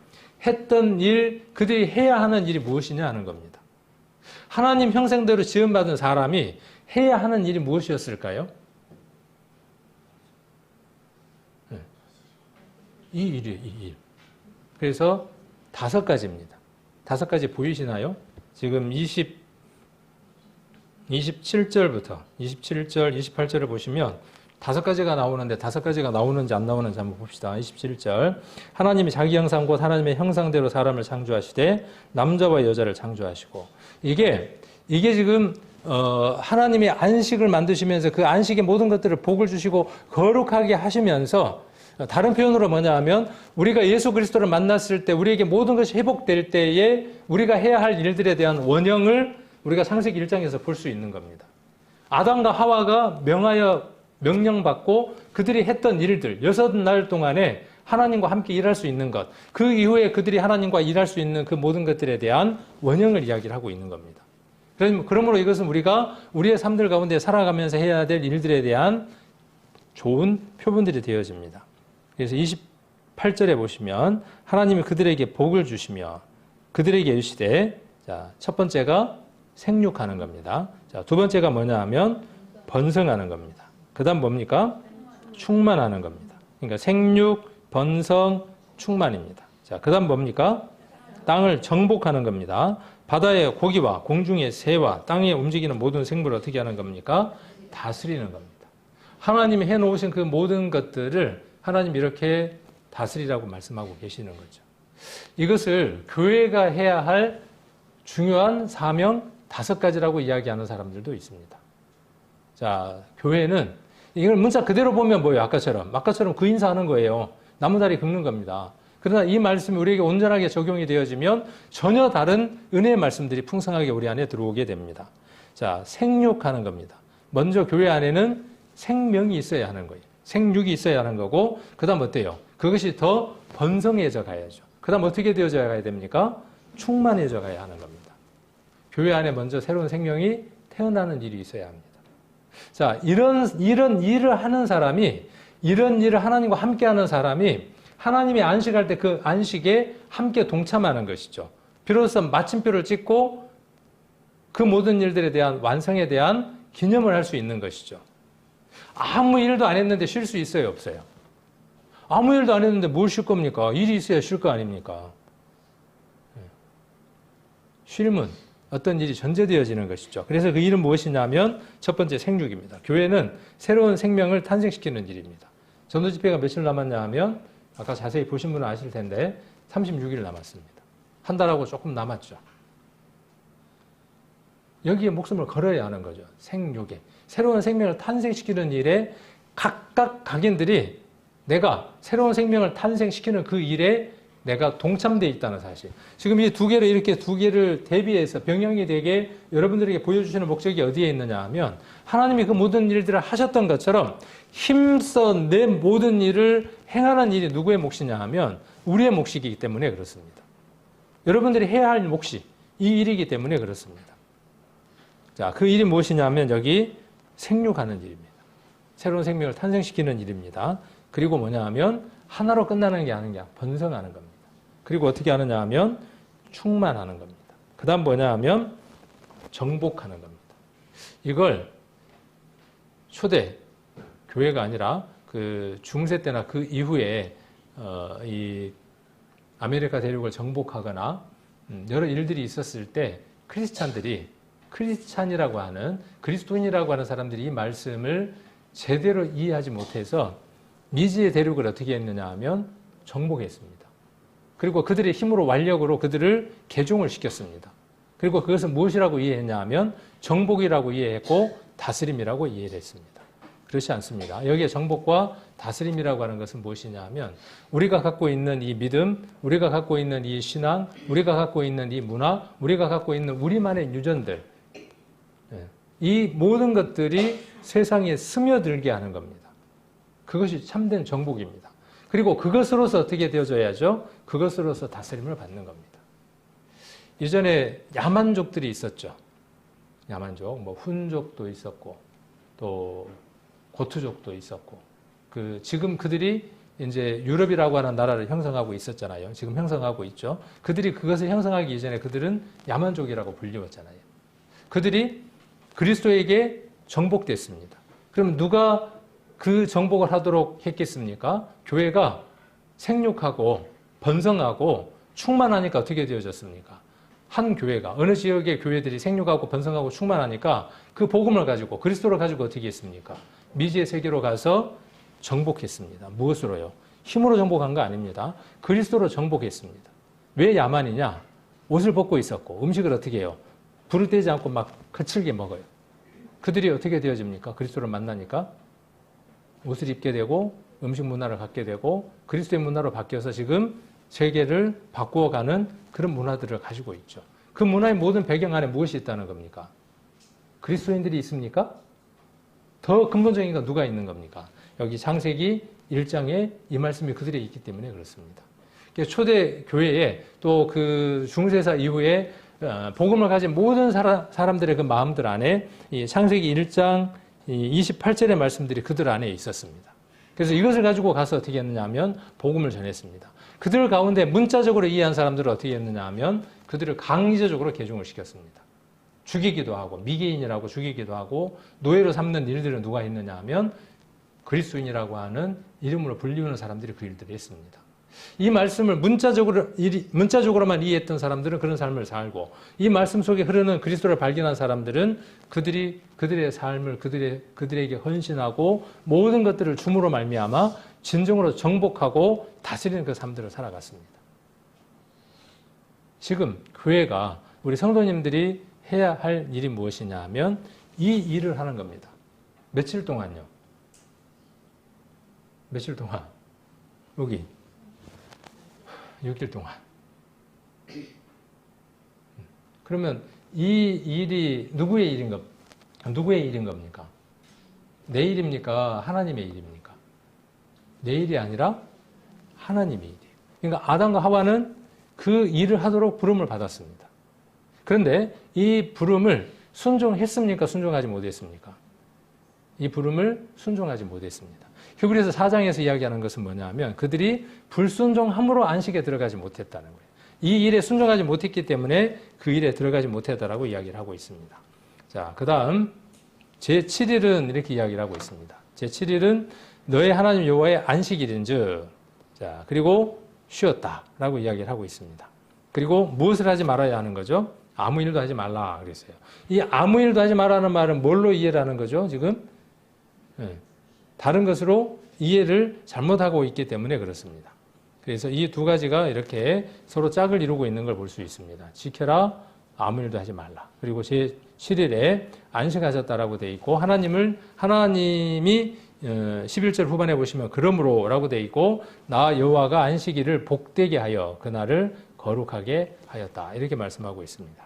했던 일, 그들이 해야 하는 일이 무엇이냐 하는 겁니다. 하나님 형상대로 지음받은 사람이 해야 하는 일이 무엇이었을까요? 이 일이에요, 이 일. 그래서 5가지입니다. 5가지 보이시나요? 지금 27절부터 27절, 28절을 보시면 5가지가 나오는데 5가지가 나오는지 안 나오는지 한번 봅시다. 27절 하나님이 자기 형상 곧 하나님의 형상대로 사람을 창조하시되 남자와 여자를 창조하시고 이게 지금 하나님이 안식을 만드시면서 그 안식의 모든 것들을 복을 주시고 거룩하게 하시면서 다른 표현으로 뭐냐 하면 우리가 예수 그리스도를 만났을 때 우리에게 모든 것이 회복될 때에 우리가 해야 할 일들에 대한 원형을 우리가 창세기 1장에서 볼 수 있는 겁니다. 아담과 하와가 명령받고 그들이 했던 일들 6날 동안에 하나님과 함께 일할 수 있는 것, 그 이후에 그들이 하나님과 일할 수 있는 그 모든 것들에 대한 원형을 이야기를 하고 있는 겁니다. 그러므로 이것은 우리가 우리의 삶들 가운데 살아가면서 해야 될 일들에 대한 좋은 표본들이 되어집니다. 그래서 28절에 보시면 하나님이 그들에게 복을 주시며 그들에게 이르시되 자, 첫 번째가 생육하는 겁니다. 자, 두 번째가 뭐냐 하면 번성하는 겁니다. 그 다음 뭡니까? 충만하는 겁니다. 그러니까 생육, 번성, 충만입니다. 자, 그 다음 뭡니까? 땅을 정복하는 겁니다. 바다의 고기와 공중의 새와 땅에 움직이는 모든 생물을 어떻게 하는 겁니까? 다스리는 겁니다. 하나님이 해놓으신 그 모든 것들을 하나님 이렇게 다스리라고 말씀하고 계시는 거죠. 이것을 교회가 해야 할 중요한 사명 5가지라고 이야기하는 사람들도 있습니다. 자, 교회는 이걸 문자 그대로 보면 뭐예요? 아까처럼 그 인사하는 거예요. 나무다리 긁는 겁니다. 그러나 이 말씀이 우리에게 온전하게 적용이 되어지면 전혀 다른 은혜의 말씀들이 풍성하게 우리 안에 들어오게 됩니다. 자, 생육하는 겁니다. 먼저 교회 안에는 생명이 있어야 하는 거예요. 생육이 있어야 하는 거고 그 다음 어때요? 그것이 더 번성해져 가야죠. 그 다음 어떻게 되어져 가야 됩니까? 충만해져 가야 하는 겁니다. 교회 안에 먼저 새로운 생명이 태어나는 일이 있어야 합니다. 자, 이런 일을 하는 사람이 이런 일을 하나님과 함께 하는 사람이 하나님이 안식할 때 그 안식에 함께 동참하는 것이죠. 비로소 마침표를 찍고 그 모든 일들에 대한 완성에 대한 기념을 할 수 있는 것이죠. 아무 일도 안 했는데 쉴 수 있어요, 없어요? 아무 일도 안 했는데 뭘 쉴 겁니까? 일이 있어야 쉴 거 아닙니까? 쉼은 어떤 일이 전제되어지는 것이죠. 그래서 그 일은 무엇이냐면 첫 번째 생육입니다. 교회는 새로운 생명을 탄생시키는 일입니다. 전도 집회가 며칠 남았냐 하면 아까 자세히 보신 분은 아실 텐데 36일 남았습니다. 한 달하고 조금 남았죠. 여기에 목숨을 걸어야 하는 거죠. 생육에. 새로운 생명을 탄생시키는 일에 각각 각인들이 내가 새로운 생명을 탄생시키는 그 일에 내가 동참되어 있다는 사실. 지금 이 두 개를 이렇게 두 개를 대비해서 병영이 되게 여러분들에게 보여주시는 목적이 어디에 있느냐 하면 하나님이 그 모든 일들을 하셨던 것처럼 힘써 내 모든 일을 행하는 일이 누구의 몫이냐 하면 우리의 몫이기 때문에 그렇습니다. 여러분들이 해야 할 몫이 이 일이기 때문에 그렇습니다. 자, 그 일이 무엇이냐 하면 여기 생육하는 일입니다. 새로운 생명을 탄생시키는 일입니다. 그리고 뭐냐 하면 하나로 끝나는 게 아니냐, 번성하는 겁니다. 그리고 어떻게 하느냐 하면 충만하는 겁니다. 그 다음 뭐냐 하면 정복하는 겁니다. 이걸 초대 교회가 아니라 그 중세 때나 그 이후에 이 아메리카 대륙을 정복하거나 여러 일들이 있었을 때 크리스찬이라고 하는 그리스도인이라고 하는 사람들이 이 말씀을 제대로 이해하지 못해서 미지의 대륙을 어떻게 했느냐 하면 정복했습니다. 그리고 그들의 힘으로 완력으로 그들을 개종을 시켰습니다. 그리고 그것을 무엇이라고 이해했냐 하면 정복이라고 이해했고 다스림이라고 이해를 했습니다. 그렇지 않습니다. 여기에 정복과 다스림이라고 하는 것은 무엇이냐 하면 우리가 갖고 있는 이 믿음, 우리가 갖고 있는 이 신앙, 우리가 갖고 있는 이 문화, 우리가 갖고 있는 우리만의 유전들, 이 모든 것들이 세상에 스며들게 하는 겁니다. 그것이 참된 정복입니다. 그리고 그것으로서 어떻게 되어져야죠? 그것으로서 다스림을 받는 겁니다. 이전에 야만족들이 있었죠. 야만족, 뭐 훈족도 있었고 또 고투족도 있었고 지금 그들이 이제 유럽이라고 하는 나라를 형성하고 있었잖아요. 지금 형성하고 있죠. 그들이 그것을 형성하기 이전에 그들은 야만족이라고 불리웠잖아요. 그들이 그리스도에게 정복됐습니다. 그럼 누가 그 정복을 하도록 했겠습니까? 교회가 생육하고 번성하고 충만하니까 어떻게 되어졌습니까? 한 교회가, 어느 지역의 교회들이 생육하고 번성하고 충만하니까 그 복음을 가지고 그리스도를 가지고 어떻게 했습니까? 미지의 세계로 가서 정복했습니다. 무엇으로요? 힘으로 정복한 거 아닙니다. 그리스도로 정복했습니다. 왜 야만이냐? 옷을 벗고 있었고 음식을 어떻게 해요? 불을 떼지 않고 막 거칠게 먹어요. 그들이 어떻게 되어집니까? 그리스도를 만나니까 옷을 입게 되고 음식 문화를 갖게 되고 그리스도의 문화로 바뀌어서 지금 세계를 바꾸어가는 그런 문화들을 가지고 있죠. 그 문화의 모든 배경 안에 무엇이 있다는 겁니까? 그리스도인들이 있습니까? 더 근본적인 건 누가 있는 겁니까? 여기 창세기 1장에 이 말씀이 그들에 있기 때문에 그렇습니다. 초대 교회에 또 그 중세사 이후에 복음을 가진 모든 사람들의 그 마음들 안에 이 창세기 1장 28절의 말씀들이 그들 안에 있었습니다. 그래서 이것을 가지고 가서 어떻게 했느냐 하면 복음을 전했습니다. 그들 가운데 문자적으로 이해한 사람들을 어떻게 했느냐 하면 그들을 강제적으로 개종을 시켰습니다. 죽이기도 하고 미개인이라고 죽이기도 하고 노예로 삼는 일들을 누가 했느냐 하면 그리스도인이라고 하는 이름으로 불리우는 사람들이 그 일들을 했습니다. 이 말씀을 문자적으로만 이해했던 사람들은 그런 삶을 살고 이 말씀 속에 흐르는 그리스도를 발견한 사람들은 그들의 삶을 그들에게 헌신하고 모든 것들을 줌으로 말미암아 진정으로 정복하고 다스리는 그 삶들을 살아갔습니다. 지금 교회가 우리 성도님들이 해야 할 일이 무엇이냐 하면 이 일을 하는 겁니다. 며칠 동안요? 며칠 동안? 여기 6일 동안. 그러면 이 일이 누구의 일인 겁니까? 내 일입니까? 하나님의 일입니까? 내 일이 아니라 하나님의 일이에요. 그러니까 아담과 하와는 그 일을 하도록 부름을 받았습니다. 그런데 이 부름을 순종했습니까? 순종하지 못했습니까? 이 부름을 순종하지 못했습니다. 히브리서 4장에서 이야기하는 것은 뭐냐 하면 그들이 불순종함으로 안식에 들어가지 못했다는 거예요. 이 일에 순종하지 못했기 때문에 그 일에 들어가지 못했다라고 이야기를 하고 있습니다. 자, 그 다음 제7일은 이렇게 이야기를 하고 있습니다. 제7일은 너의 하나님 여호와의 안식일인즉, 자, 그리고 쉬었다라고 이야기를 하고 있습니다. 그리고 무엇을 하지 말아야 하는 거죠? 아무 일도 하지 말라 그랬어요. 이 아무 일도 하지 말라는 말은 뭘로 이해를 하는 거죠? 지금 다른 것으로 이해를 잘못하고 있기 때문에 그렇습니다. 그래서 이 두 가지가 이렇게 서로 짝을 이루고 있는 걸 볼 수 있습니다. 지켜라, 아무 일도 하지 말라. 그리고 제7일에 안식하셨다라고 되어 있고 하나님이 11절 후반에 보시면 그러므로라고 되어 있고 나 여호와가 안식일을 복되게 하여 그날을 거룩하게 하였다. 이렇게 말씀하고 있습니다.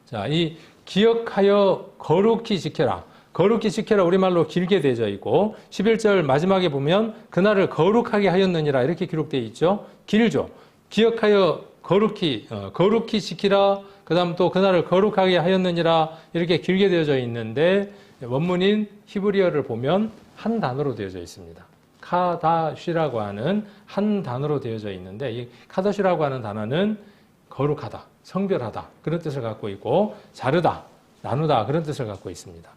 자, 이 기억하여 거룩히 지켜라. 거룩히 지켜라 우리말로 길게 되어져 있고 11절 마지막에 보면 그날을 거룩하게 하였느니라 이렇게 기록되어 있죠. 길죠. 기억하여 거룩히 지키라. 그 다음 또 그날을 거룩하게 하였느니라 이렇게 길게 되어져 있는데 원문인 히브리어를 보면 한 단어로 되어져 있습니다. 카다쉬라고 하는 한 단어로 되어져 있는데 이 카다쉬라고 하는 단어는 거룩하다, 성별하다 그런 뜻을 갖고 있고 자르다, 나누다 그런 뜻을 갖고 있습니다.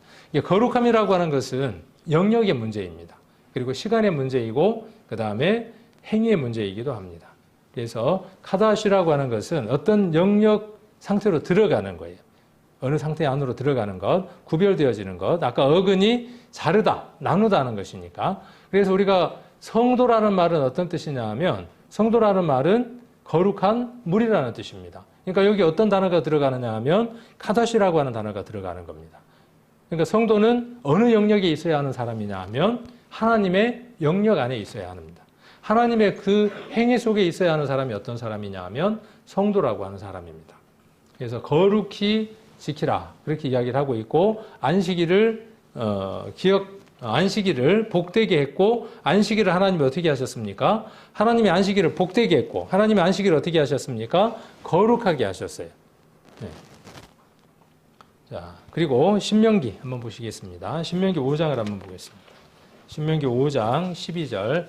거룩함이라고 하는 것은 영역의 문제입니다. 그리고 시간의 문제이고 그 다음에 행위의 문제이기도 합니다. 그래서 카다시라고 하는 것은 어떤 영역 상태로 들어가는 거예요. 어느 상태 안으로 들어가는 것, 구별되어지는 것. 아까 어근이 자르다, 나누다는 것이니까. 그래서 우리가 성도라는 말은 어떤 뜻이냐 하면 성도라는 말은 거룩한 물이라는 뜻입니다. 그러니까 여기 어떤 단어가 들어가느냐 하면 카다시라고 하는 단어가 들어가는 겁니다. 그러니까 성도는 어느 영역에 있어야 하는 사람이냐 하면 하나님의 영역 안에 있어야 합니다. 하나님의 그 행위 속에 있어야 하는 사람이 어떤 사람이냐 하면 성도라고 하는 사람입니다. 그래서 거룩히 지키라 그렇게 이야기를 하고 있고 안식일을 안식일을 복되게 했고 안식일을 하나님이 어떻게 하셨습니까? 하나님이 안식일을 복되게 했고 하나님이 안식일을 어떻게 하셨습니까? 거룩하게 하셨어요. 네. 자, 그리고 신명기 한번 보시겠습니다. 신명기 5장을 한번 보겠습니다. 신명기 5장 12절.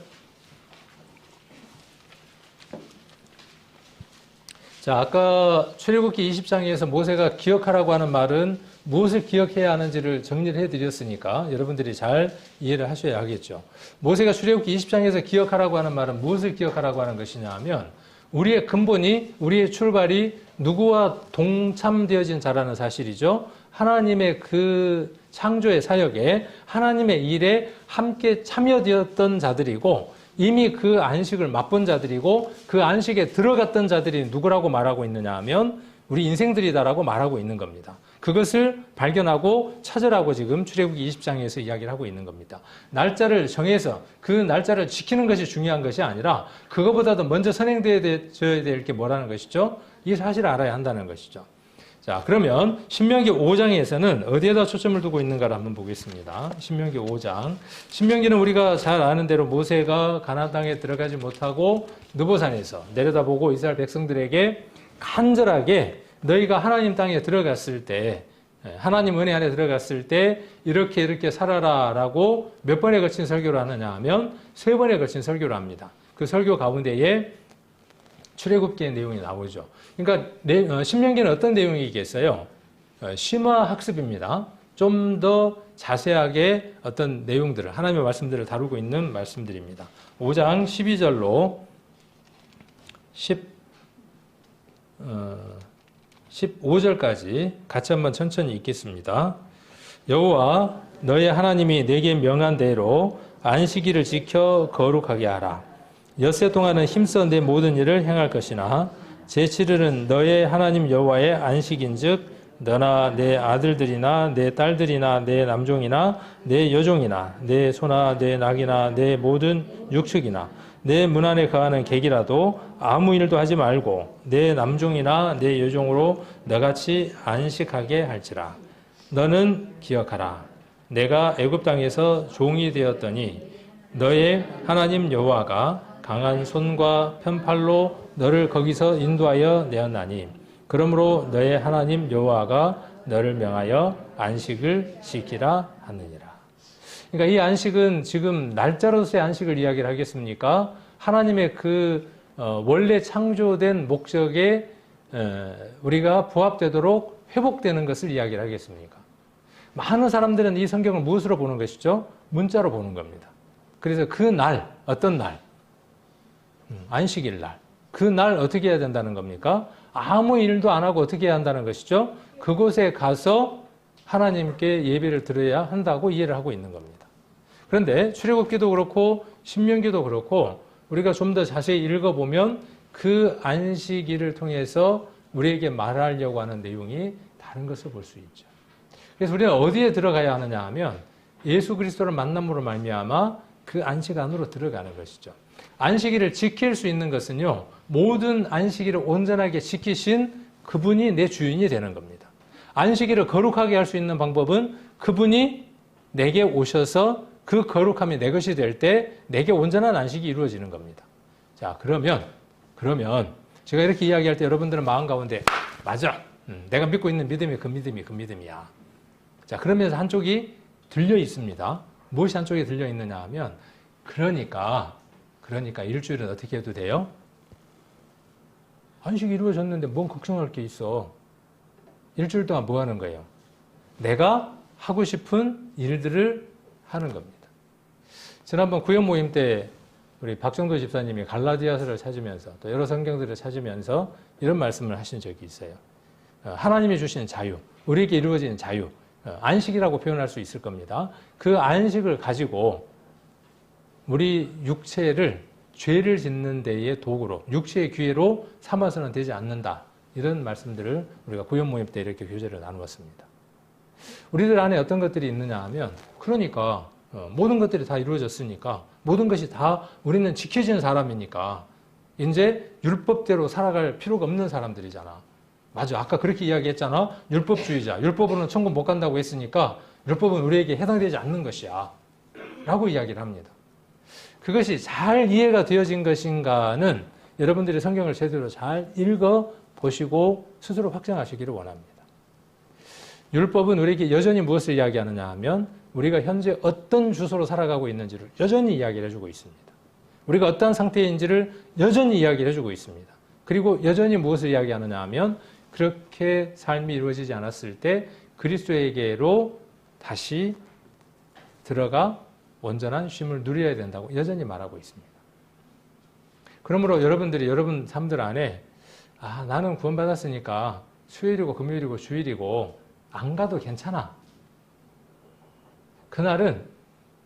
자, 아까 출애굽기 20장에서 모세가 기억하라고 하는 말은 무엇을 기억해야 하는지를 정리를 해드렸으니까 여러분들이 잘 이해를 하셔야 하겠죠. 모세가 출애굽기 20장에서 기억하라고 하는 말은 무엇을 기억하라고 하는 것이냐 하면 우리의 근본이, 우리의 출발이 누구와 동참되어진 자라는 사실이죠. 하나님의 그 창조의 사역에 하나님의 일에 함께 참여되었던 자들이고 이미 그 안식을 맛본 자들이고 그 안식에 들어갔던 자들이 누구라고 말하고 있느냐 하면 우리 인생들이다라고 말하고 있는 겁니다. 그것을 발견하고 찾으라고 지금 출애굽기 20장에서 이야기를 하고 있는 겁니다. 날짜를 정해서 그 날짜를 지키는 것이 중요한 것이 아니라 그것보다도 먼저 선행되어야 될 게 뭐라는 것이죠? 이 사실을 알아야 한다는 것이죠. 자, 그러면 신명기 5장에서는 어디에다 초점을 두고 있는가를 한번 보겠습니다. 신명기 5장. 신명기는 우리가 잘 아는 대로 모세가 가나안 땅에 들어가지 못하고 느보산에서 내려다보고 이스라엘 백성들에게 간절하게 너희가 하나님 땅에 들어갔을 때 하나님 은혜 안에 들어갔을 때 이렇게 살아라라고 몇 번에 걸친 설교를 하느냐 하면 3번에 걸친 설교를 합니다. 그 설교 가운데에 출애굽기의 내용이 나오죠. 그러니까 신명기는 어떤 내용이겠어요? 심화 학습입니다. 좀 더 자세하게 어떤 내용들을 하나님의 말씀들을 다루고 있는 말씀들입니다. 5장 12절로 15절까지 같이 한번 천천히 읽겠습니다. 여호와 너의 하나님이 내게 명한 대로 안식일을 지켜 거룩하게 하라. 엿새 동안은 힘써 내 모든 일을 행할 것이나 제7일은 너의 하나님 여호와의 안식인즉 너나 내 아들들이나 내 딸들이나 내 남종이나 내 여종이나 내 소나 내 낙이나 내 모든 육축이나 내 문 안에 거하는 객이라도 아무 일도 하지 말고 내 남종이나 내 여종으로 너같이 안식하게 할지라. 너는 기억하라. 내가 애굽 땅에서 종이 되었더니 너의 하나님 여호와가 강한 손과 편팔로 너를 거기서 인도하여 내었나니 그러므로 너의 하나님 여호와가 너를 명하여 안식을 지키라 하느니라. 그러니까 이 안식은 지금 날짜로서의 안식을 이야기를 하겠습니까? 하나님의 그 원래 창조된 목적에 우리가 부합되도록 회복되는 것을 이야기를 하겠습니까? 많은 사람들은 이 성경을 무엇으로 보는 것이죠? 문자로 보는 겁니다. 그래서 그 날, 어떤 날? 안식일 날. 그 날 어떻게 해야 된다는 겁니까? 아무 일도 안 하고 어떻게 해야 한다는 것이죠? 그곳에 가서 하나님께 예배를 드려야 한다고 이해를 하고 있는 겁니다. 그런데 출애굽기도 그렇고 신명기도 그렇고 우리가 좀 더 자세히 읽어보면 그 안식일을 통해서 우리에게 말하려고 하는 내용이 다른 것을 볼 수 있죠. 그래서 우리는 어디에 들어가야 하느냐 하면 예수 그리스도를 만남으로 말미암아 그 안식 안으로 들어가는 것이죠. 안식일을 지킬 수 있는 것은요, 모든 안식일을 온전하게 지키신 그분이 내 주인이 되는 겁니다. 안식일을 거룩하게 할 수 있는 방법은 그분이 내게 오셔서 그 거룩함이 내 것이 될 때 내게 온전한 안식이 이루어지는 겁니다. 자, 그러면 제가 이렇게 이야기할 때 여러분들은 마음 가운데 맞아, 내가 믿고 있는 믿음이 그 믿음이야. 자, 그러면서 한쪽이 들려 있습니다. 무엇이 한쪽에 들려 있느냐 하면 그러니까 일주일은 어떻게 해도 돼요? 안식이 이루어졌는데 뭔 걱정할 게 있어. 일주일 동안 뭐 하는 거예요? 내가 하고 싶은 일들을 하는 겁니다. 지난번 구역 모임 때 우리 박정도 집사님이 갈라디아서를 찾으면서 또 여러 성경들을 찾으면서 이런 말씀을 하신 적이 있어요. 하나님이 주시는 자유, 우리에게 이루어지는 자유, 안식이라고 표현할 수 있을 겁니다. 그 안식을 가지고 우리 육체를 죄를 짓는 데의 도구로, 육체의 기회로 삼아서는 되지 않는다. 이런 말씀들을 우리가 구역 모임 때 이렇게 교제를 나누었습니다. 우리들 안에 어떤 것들이 있느냐 하면, 그러니까 모든 것들이 다 이루어졌으니까, 모든 것이 다 우리는 지켜지는 사람이니까 이제 율법대로 살아갈 필요가 없는 사람들이잖아. 맞아, 아까 그렇게 이야기했잖아. 율법주의자, 율법으로는 천국 못 간다고 했으니까 율법은 우리에게 해당되지 않는 것이야 라고 이야기를 합니다. 그것이 잘 이해가 되어진 것인가는 여러분들이 성경을 제대로 잘 읽어보시고 스스로 확정하시기를 원합니다. 율법은 우리에게 여전히 무엇을 이야기하느냐 하면 우리가 현재 어떤 주소로 살아가고 있는지를 여전히 이야기를 해주고 있습니다. 우리가 어떠한 상태인지를 여전히 이야기를 해주고 있습니다. 그리고 여전히 무엇을 이야기하느냐 하면 그렇게 삶이 이루어지지 않았을 때 그리스도에게로 다시 들어가 온전한 쉼을 누려야 된다고 여전히 말하고 있습니다. 그러므로 여러분들이 여러분 삶들 안에 나는 구원받았으니까 수요일이고 금요일이고 주일이고 안 가도 괜찮아. 그날은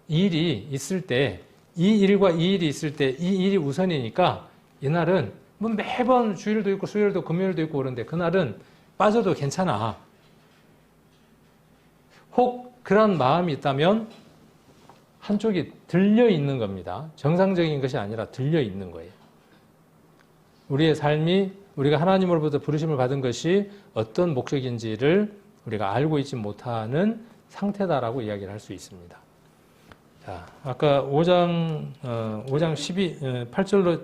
이 일이 있을 때, 이 일과 이 일이 있을 때 이 일이 우선이니까 이날은 뭐 매번 주일도 있고 수요일도 금요일도 있고 그런데 그날은 빠져도 괜찮아. 혹 그런 마음이 있다면 한쪽이 들려 있는 겁니다. 정상적인 것이 아니라 들려 있는 거예요. 우리의 삶이 우리가 하나님으로부터 부르심을 받은 것이 어떤 목적인지를 우리가 알고 있지 못하는 상태다라고 이야기를 할 수 있습니다. 자, 아까 5장 8절로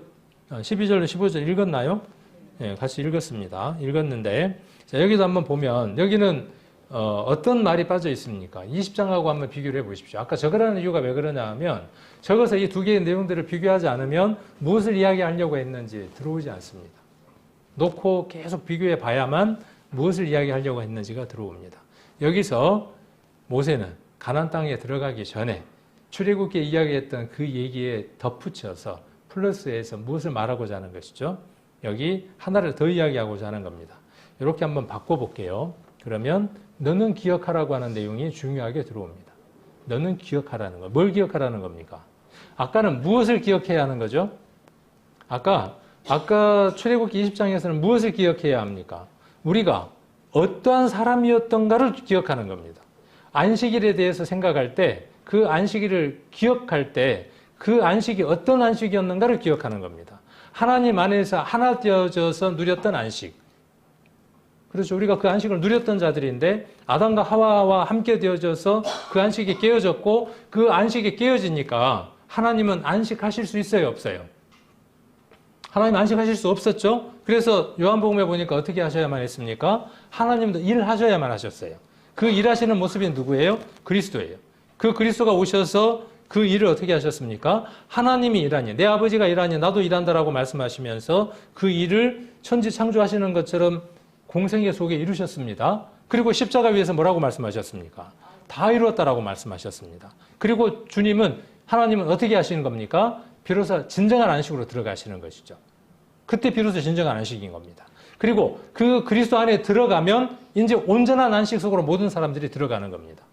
12절로 15절 읽었나요? 네, 같이 읽었습니다. 읽었는데 자, 여기도 한번 보면 여기는 어떤 말이 빠져 있습니까? 20장하고 한번 비교를 해보십시오. 아까 적으라는 이유가 왜 그러냐 하면 적어서 이 두 개의 내용들을 비교하지 않으면 무엇을 이야기하려고 했는지 들어오지 않습니다. 놓고 계속 비교해 봐야만 무엇을 이야기하려고 했는지가 들어옵니다. 여기서 모세는 가나안 땅에 들어가기 전에 출애굽기에 이야기했던 그 얘기에 덧붙여서 플러스해서 무엇을 말하고자 하는 것이죠? 여기 하나를 더 이야기하고자 하는 겁니다. 이렇게 한번 바꿔볼게요. 그러면 너는 기억하라고 하는 내용이 중요하게 들어옵니다. 너는 기억하라는 거. 뭘 기억하라는 겁니까? 아까는 무엇을 기억해야 하는 거죠? 아까 출애굽기 20장에서는 무엇을 기억해야 합니까? 우리가 어떠한 사람이었던가를 기억하는 겁니다. 안식일에 대해서 생각할 때, 그 안식일을 기억할 때, 그 안식이 어떤 안식이었는가를 기억하는 겁니다. 하나님 안에서 하나 되어져서 누렸던 안식. 그렇죠. 우리가 그 안식을 누렸던 자들인데 아담과 하와와 함께 되어져서 그 안식이 깨어졌고 그 안식이 깨어지니까 하나님은 안식하실 수 있어요, 없어요? 하나님 안식하실 수 없었죠. 그래서 요한복음에 보니까 어떻게 하셔야만 했습니까? 하나님도 일하셔야만 하셨어요. 그 일하시는 모습이 누구예요? 그리스도예요. 그 그리스도가 오셔서 그 일을 어떻게 하셨습니까? 하나님이 일하니, 내 아버지가 일하니 나도 일한다라고 말씀하시면서 그 일을 천지 창조하시는 것처럼 공생애 속에 이루셨습니다. 그리고 십자가 위에서 뭐라고 말씀하셨습니까? 다 이루었다라고 말씀하셨습니다. 그리고 하나님은 어떻게 하시는 겁니까? 비로소 진정한 안식으로 들어가시는 것이죠. 그때 비로소 진정한 안식인 겁니다. 그리고 그 그리스도 안에 들어가면 이제 온전한 안식 속으로 모든 사람들이 들어가는 겁니다.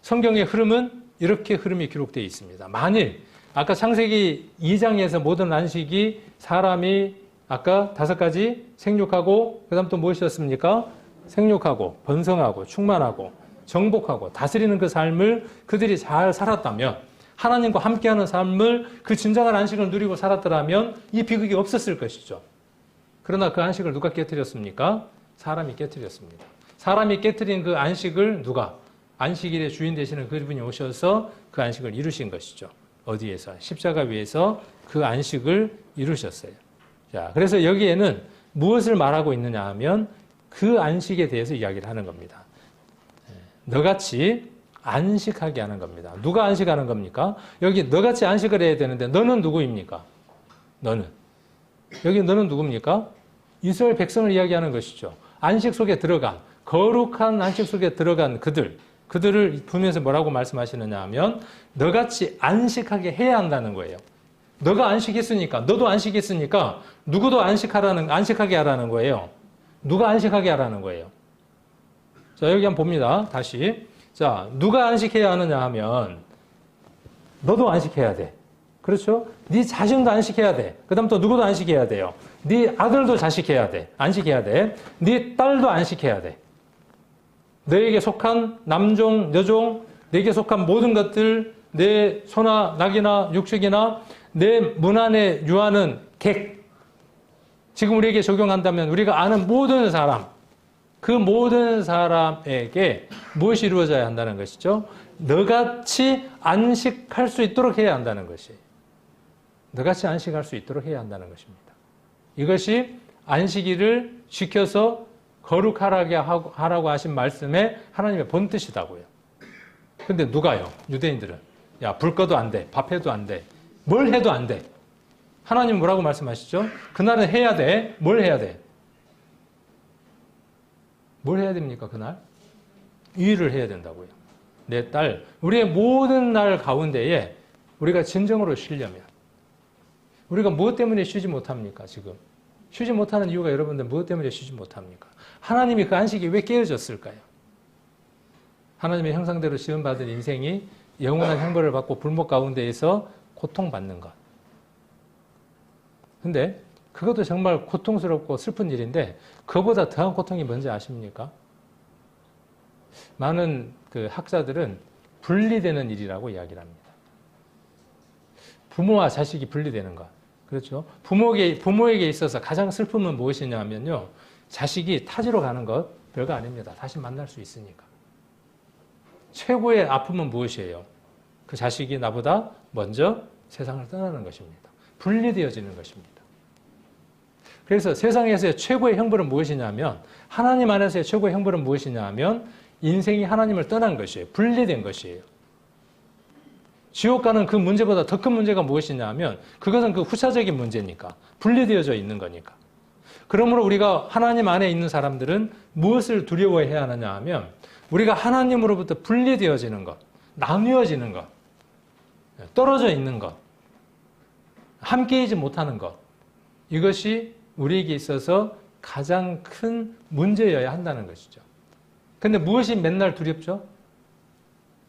성경의 흐름은 이렇게 흐름이 기록되어 있습니다. 만일 아까 창세기 2장에서 모든 안식이 사람이 아까 5가지 생육하고 그다음 또 무엇이었습니까? 생육하고 번성하고 충만하고 정복하고 다스리는 그 삶을 그들이 잘 살았다면, 하나님과 함께하는 삶을, 그 진정한 안식을 누리고 살았더라면 이 비극이 없었을 것이죠. 그러나 그 안식을 누가 깨뜨렸습니까? 사람이 깨뜨렸습니다. 사람이 깨뜨린 그 안식을 누가? 안식일의 주인 되시는 그분이 오셔서 그 안식을 이루신 것이죠. 어디에서? 십자가 위에서 그 안식을 이루셨어요. 자, 그래서 여기에는 무엇을 말하고 있느냐 하면 그 안식에 대해서 이야기를 하는 겁니다. 너같이 안식하게 하는 겁니다. 누가 안식하는 겁니까? 여기 너같이 안식을 해야 되는데 너는 누구입니까? 너는. 여기 너는 누굽니까? 이스라엘 백성을 이야기하는 것이죠. 안식 속에 들어간, 거룩한 안식 속에 들어간 그들을 보면서 뭐라고 말씀하시느냐 하면 너같이 안식하게 해야 한다는 거예요. 너가 안식했으니까, 너도 안식했으니까 누구도 안식하게 하라는 거예요. 누가 안식하게 하라는 거예요. 자, 여기 한번 봅니다. 다시. 자, 누가 안식해야 하느냐 하면 너도 안식해야 돼. 그렇죠? 네 자신도 안식해야 돼. 그 다음 또 누구도 안식해야 돼요. 네 아들도 안식해야 돼. 네 딸도 안식해야 돼. 너에게 속한 남종, 여종, 너에게 속한 모든 것들, 내 소나 낙이나 육축이나 내 문 안에 유하는 객, 지금 우리에게 적용한다면 우리가 아는 모든 사람, 그 모든 사람에게 무엇이 이루어져야 한다는 것이죠? 너같이 안식할 수 있도록 해야 한다는 것이에요. 너같이 안식할 수 있도록 해야 한다는 것입니다. 이것이 안식일을 지켜서 거룩하게 하라고 하신 말씀에 하나님의 본뜻이다고요. 근데 누가요? 유대인들은 야, 불 꺼도 안 돼, 밥 해도 안 돼, 뭘 해도 안 돼. 하나님 뭐라고 말씀하시죠? 그날은 해야 돼. 뭘 해야 돼? 뭘 해야 됩니까, 그날? 이 일을 해야 된다고요. 내 딸, 우리의 모든 날 가운데에 우리가 진정으로 쉬려면 우리가 무엇 때문에 쉬지 못합니까, 지금? 쉬지 못하는 이유가 여러분들 무엇 때문에 쉬지 못합니까? 하나님이 그 안식이 왜 깨어졌을까요? 하나님의 형상대로 지음받은 인생이 영원한 형벌을 받고 불목 가운데에서 고통받는 것. 근데 그것도 정말 고통스럽고 슬픈 일인데 그보다 더한 고통이 뭔지 아십니까? 많은 그 학자들은 분리되는 일이라고 이야기를 합니다. 부모와 자식이 분리되는 것. 그렇죠? 부모에게 있어서 가장 슬픔은 무엇이냐면요. 자식이 타지로 가는 것 별거 아닙니다. 다시 만날 수 있으니까. 최고의 아픔은 무엇이에요? 그 자식이 나보다 먼저 세상을 떠나는 것입니다. 분리되어지는 것입니다. 그래서 세상에서의 최고의 형벌은 무엇이냐면 하나님 안에서의 최고의 형벌은 무엇이냐 하면 인생이 하나님을 떠난 것이에요. 분리된 것이에요. 지옥 가는 그 문제보다 더 큰 문제가 무엇이냐 하면 그것은 그 후차적인 문제니까 분리되어져 있는 거니까. 그러므로 우리가 하나님 안에 있는 사람들은 무엇을 두려워해야 하느냐 하면 우리가 하나님으로부터 분리되어지는 것, 나뉘어지는 것, 떨어져 있는 것, 함께이지 못하는 것, 이것이 우리에게 있어서 가장 큰 문제여야 한다는 것이죠. 그런데 무엇이 맨날 두렵죠?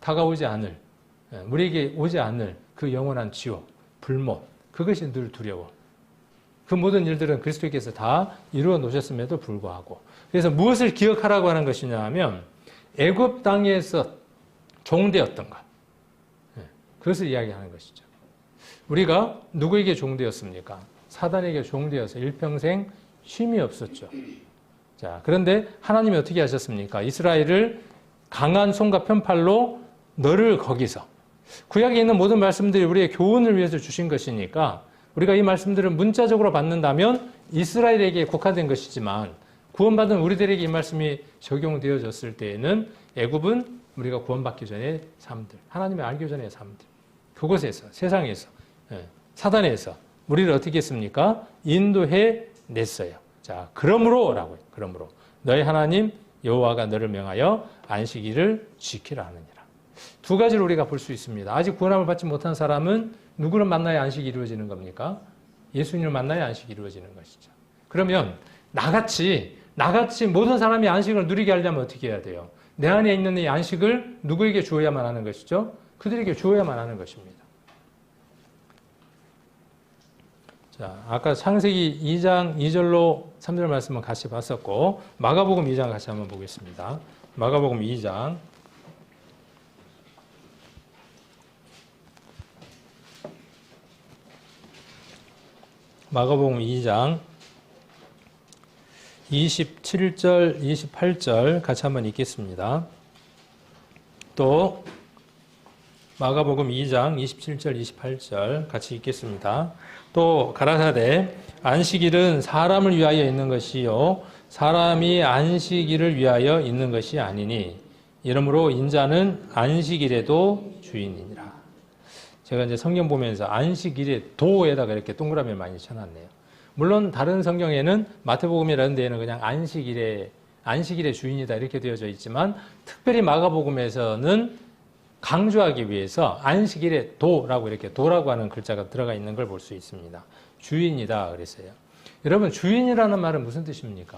다가오지 않을, 우리에게 오지 않을 그 영원한 지옥, 불못, 그것이 늘 두려워. 그 모든 일들은 그리스도께서 다 이루어 놓으셨음에도 불구하고. 그래서 무엇을 기억하라고 하는 것이냐 하면 애굽 땅에서 종되었던 것. 그것을 이야기하는 것이죠. 우리가 누구에게 종되었습니까? 사단에게 종되어서 일평생 쉼이 없었죠. 자, 그런데 하나님이 어떻게 하셨습니까? 이스라엘을 강한 손과 편팔로 너를 거기서. 구약에 있는 모든 말씀들이 우리의 교훈을 위해서 주신 것이니까 우리가 이 말씀들을 문자적으로 받는다면 이스라엘에게 국한된 것이지만 구원받은 우리들에게 이 말씀이 적용되어졌을 때에는 애굽은 우리가 구원받기 전의 삶들, 하나님을 알기 전의 삶들, 그곳에서, 세상에서, 사단에서 우리를 어떻게 했습니까? 인도해 냈어요. 자, 그러므로 너희 하나님 여호와가 너를 명하여 안식일을 지키라 하느니라. 두 가지를 우리가 볼 수 있습니다. 아직 구원함을 받지 못한 사람은 누구를 만나야 안식이 이루어지는 겁니까? 예수님을 만나야 안식이 이루어지는 것이죠. 그러면 나같이 모든 사람이 안식을 누리게 하려면 어떻게 해야 돼요? 내 안에 있는 이 안식을 누구에게 주어야만 하는 것이죠? 그들에게 주어야만 하는 것입니다. 자, 아까 창세기 2장 2절로 3절 말씀은 같이 봤었고 마가복음 2장 같이 한번 보겠습니다. 마가복음 2장 마가복음 2장 27절, 28절 같이 한번 읽겠습니다. 또 마가복음 2장 27절, 28절 같이 읽겠습니다. 또 가라사대 안식일은 사람을 위하여 있는 것이요 사람이 안식일을 위하여 있는 것이 아니니 이러므로 인자는 안식일에도 주인이니라. 제가 이제 성경 보면서 안식일에 도에다가 이렇게 동그라미를 많이 쳐놨네요. 물론 다른 성경에는 마태복음이라는 데에는 그냥 안식일의 주인이다 이렇게 되어져 있지만 특별히 마가복음에서는 강조하기 위해서 안식일의 도라고 이렇게 도라고 하는 글자가 들어가 있는 걸 볼 수 있습니다. 주인이다 그랬어요. 여러분 주인이라는 말은 무슨 뜻입니까?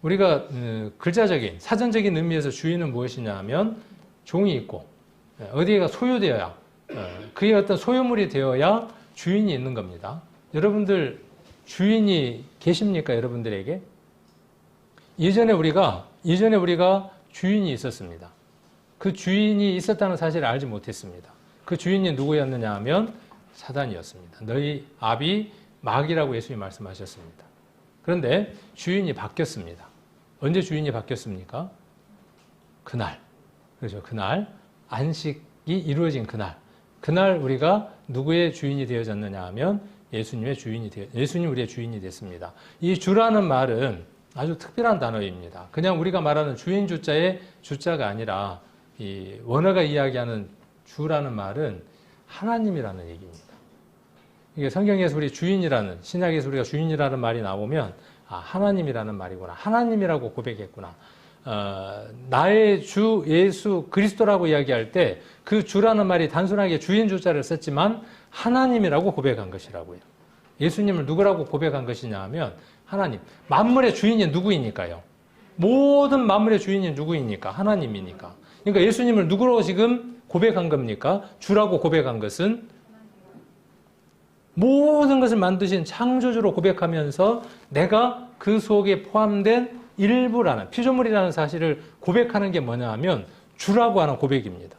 우리가 글자적인 사전적인 의미에서 주인은 무엇이냐 하면 종이 있고 어디에가 소유되어야 그의 어떤 소유물이 되어야 주인이 있는 겁니다. 여러분들 주인이 계십니까? 여러분들에게? 예전에 우리가 주인이 있었습니다. 그 주인이 있었다는 사실을 알지 못했습니다. 그 주인이 누구였느냐 하면 사단이었습니다. 너희 아비 마귀라고 예수님이 말씀하셨습니다. 그런데 주인이 바뀌었습니다. 언제 주인이 바뀌었습니까? 그날. 그렇죠. 그날 안식이 이루어진 그날 우리가 누구의 주인이 되어졌느냐 하면 예수님 우리의 주인이 됐습니다. 이 주라는 말은 아주 특별한 단어입니다. 그냥 우리가 말하는 주인 주자의 주자가 아니라 이 원어가 이야기하는 주라는 말은 하나님이라는 얘기입니다. 이게 성경에서 우리 주인이라는 신약에서 우리가 주인이라는 말이 나오면 하나님이라는 말이구나. 하나님이라고 고백했구나. 나의 주 예수 그리스도라고 이야기할 때 그 주라는 말이 단순하게 주인 주자를 썼지만 하나님이라고 고백한 것이라고요. 예수님을 누구라고 고백한 것이냐 하면 하나님. 만물의 주인이 누구이니까요? 모든 만물의 주인이 누구이니까? 하나님이니까. 그러니까 예수님을 누구로 지금 고백한 겁니까? 주라고 고백한 것은 모든 것을 만드신 창조주로 고백하면서 내가 그 속에 포함된 일부라는 피조물이라는 사실을 고백하는 게 뭐냐 하면 주라고 하는 고백입니다.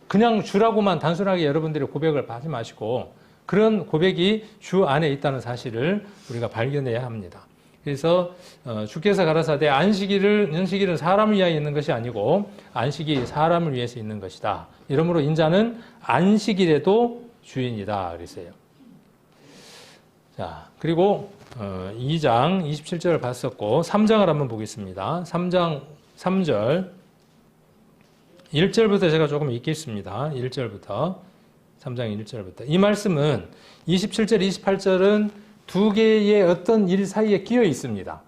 그냥 주라고만 단순하게 여러분들이 고백을 하지 마시고 그런 고백이 주 안에 있다는 사실을 우리가 발견해야 합니다. 그래서 주께서 가라사대 안식일은 사람을 위하여 있는 것이 아니고 안식이 사람을 위해서 있는 것이다. 이러므로 인자는 안식일에도 주인이다 그랬어요. 자, 그리고 2장 27절을 봤었고 3장을 한번 보겠습니다. 3장 3절 1절부터 제가 조금 읽겠습니다. 1절부터 3장 1절부터 이 말씀은 27절 28절은 두 개의 어떤 일 사이에 끼어 있습니다.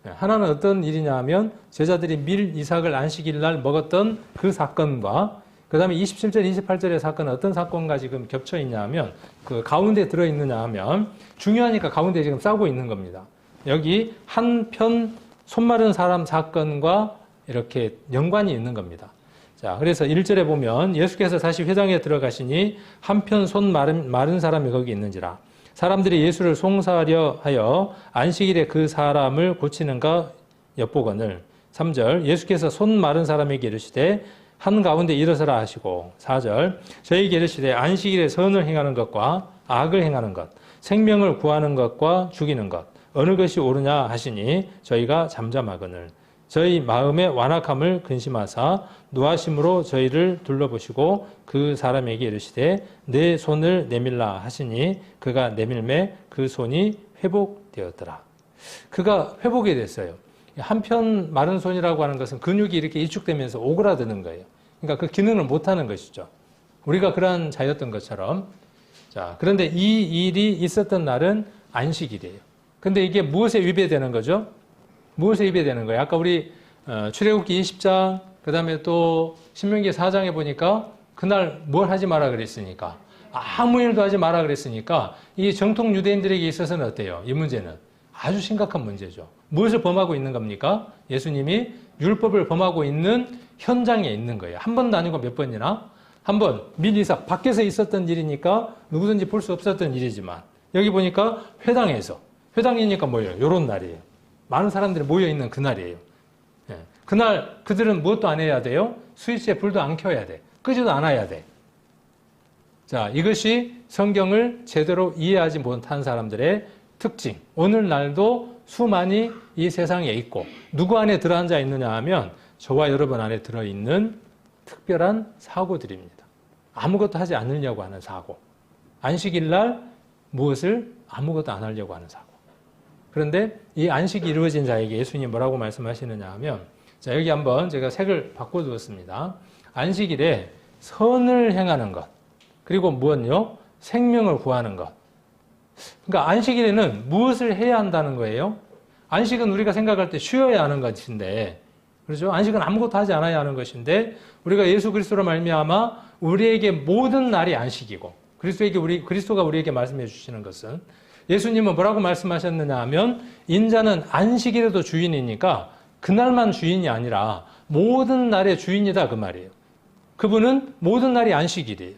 하나는 어떤 일이냐 하면 제자들이 밀 이삭을 안식일 날 먹었던 그 사건과 그 다음에 27절, 28절의 사건은 어떤 사건과 지금 겹쳐 있냐 하면 그 가운데 들어있느냐 하면 중요하니까 가운데 지금 싸우고 있는 겁니다. 여기 한편 손 마른 사람 사건과 이렇게 연관이 있는 겁니다. 자, 그래서 1절에 보면 예수께서 다시 회당에 들어가시니 한편 손 마른 사람이 거기 있는지라. 사람들이 예수를 송사하려 하여 안식일에 그 사람을 고치는가 엿보거늘. 3절 예수께서 손 마른 사람에게 이르시되 한가운데 일어서라 하시고 4절 저에게 이르시되 안식일에 선을 행하는 것과 악을 행하는 것 생명을 구하는 것과 죽이는 것 어느 것이 옳으냐 하시니 저희가 잠잠하거늘 저희 마음의 완악함을 근심하사 노하심으로 저희를 둘러보시고 그 사람에게 이르시되 내 손을 내밀라 하시니 그가 내밀매 그 손이 회복되었더라. 그가 회복이 됐어요. 한편 마른 손이라고 하는 것은 근육이 이렇게 이축되면서 오그라드는 거예요. 그러니까 그 기능을 못하는 것이죠. 우리가 그러한 자였던 것처럼. 자, 그런데 이 일이 있었던 날은 안식일이에요. 근데 이게 무엇에 위배되는 거죠? 무엇에 위배되는 거예요? 아까 우리 출애굽기 20장, 그 다음에 또 신명기 4장에 보니까 그날 뭘 하지 마라 그랬으니까 아무 일도 하지 마라 그랬으니까 이 정통 유대인들에게 있어서는 어때요? 이 문제는 아주 심각한 문제죠. 무엇을 범하고 있는 겁니까? 예수님이 율법을 범하고 있는 현장에 있는 거예요. 한 번도 아니고 몇 번이나? 한 번, 밀이삭, 밖에서 있었던 일이니까 누구든지 볼 수 없었던 일이지만 여기 보니까 회당이니까 뭐예요? 요런 날이에요. 많은 사람들이 모여있는 그날이에요. 그날 그들은 무엇도 안 해야 돼요? 스위치에 불도 안 켜야 돼. 끄지도 않아야 돼. 자, 이것이 성경을 제대로 이해하지 못한 사람들의 특징. 오늘날도 수많이 이 세상에 있고 누구 안에 들어앉아 있느냐 하면 저와 여러분 안에 들어있는 특별한 사고들입니다. 아무것도 하지 않으려고 하는 사고. 안식일 날 무엇을 아무것도 안 하려고 하는 사고. 그런데 이 안식이 이루어진 자에게 예수님이 뭐라고 말씀하시느냐 하면, 자, 여기 한번 제가 색을 바꿔두었습니다. 안식일에 선을 행하는 것, 그리고 무엇요? 생명을 구하는 것. 그러니까 안식일에는 무엇을 해야 한다는 거예요? 안식은 우리가 생각할 때 쉬어야 하는 것인데, 그렇죠? 안식은 아무것도 하지 않아야 하는 것인데, 우리가 예수 그리스도로 말미암아 우리에게 모든 날이 안식이고, 그리스도가 우리에게 말씀해 주시는 것은, 예수님은 뭐라고 말씀하셨느냐 하면, 인자는 안식일에도 주인이니까 그날만 주인이 아니라 모든 날의 주인이다, 그 말이에요. 그분은 모든 날이 안식일이에요.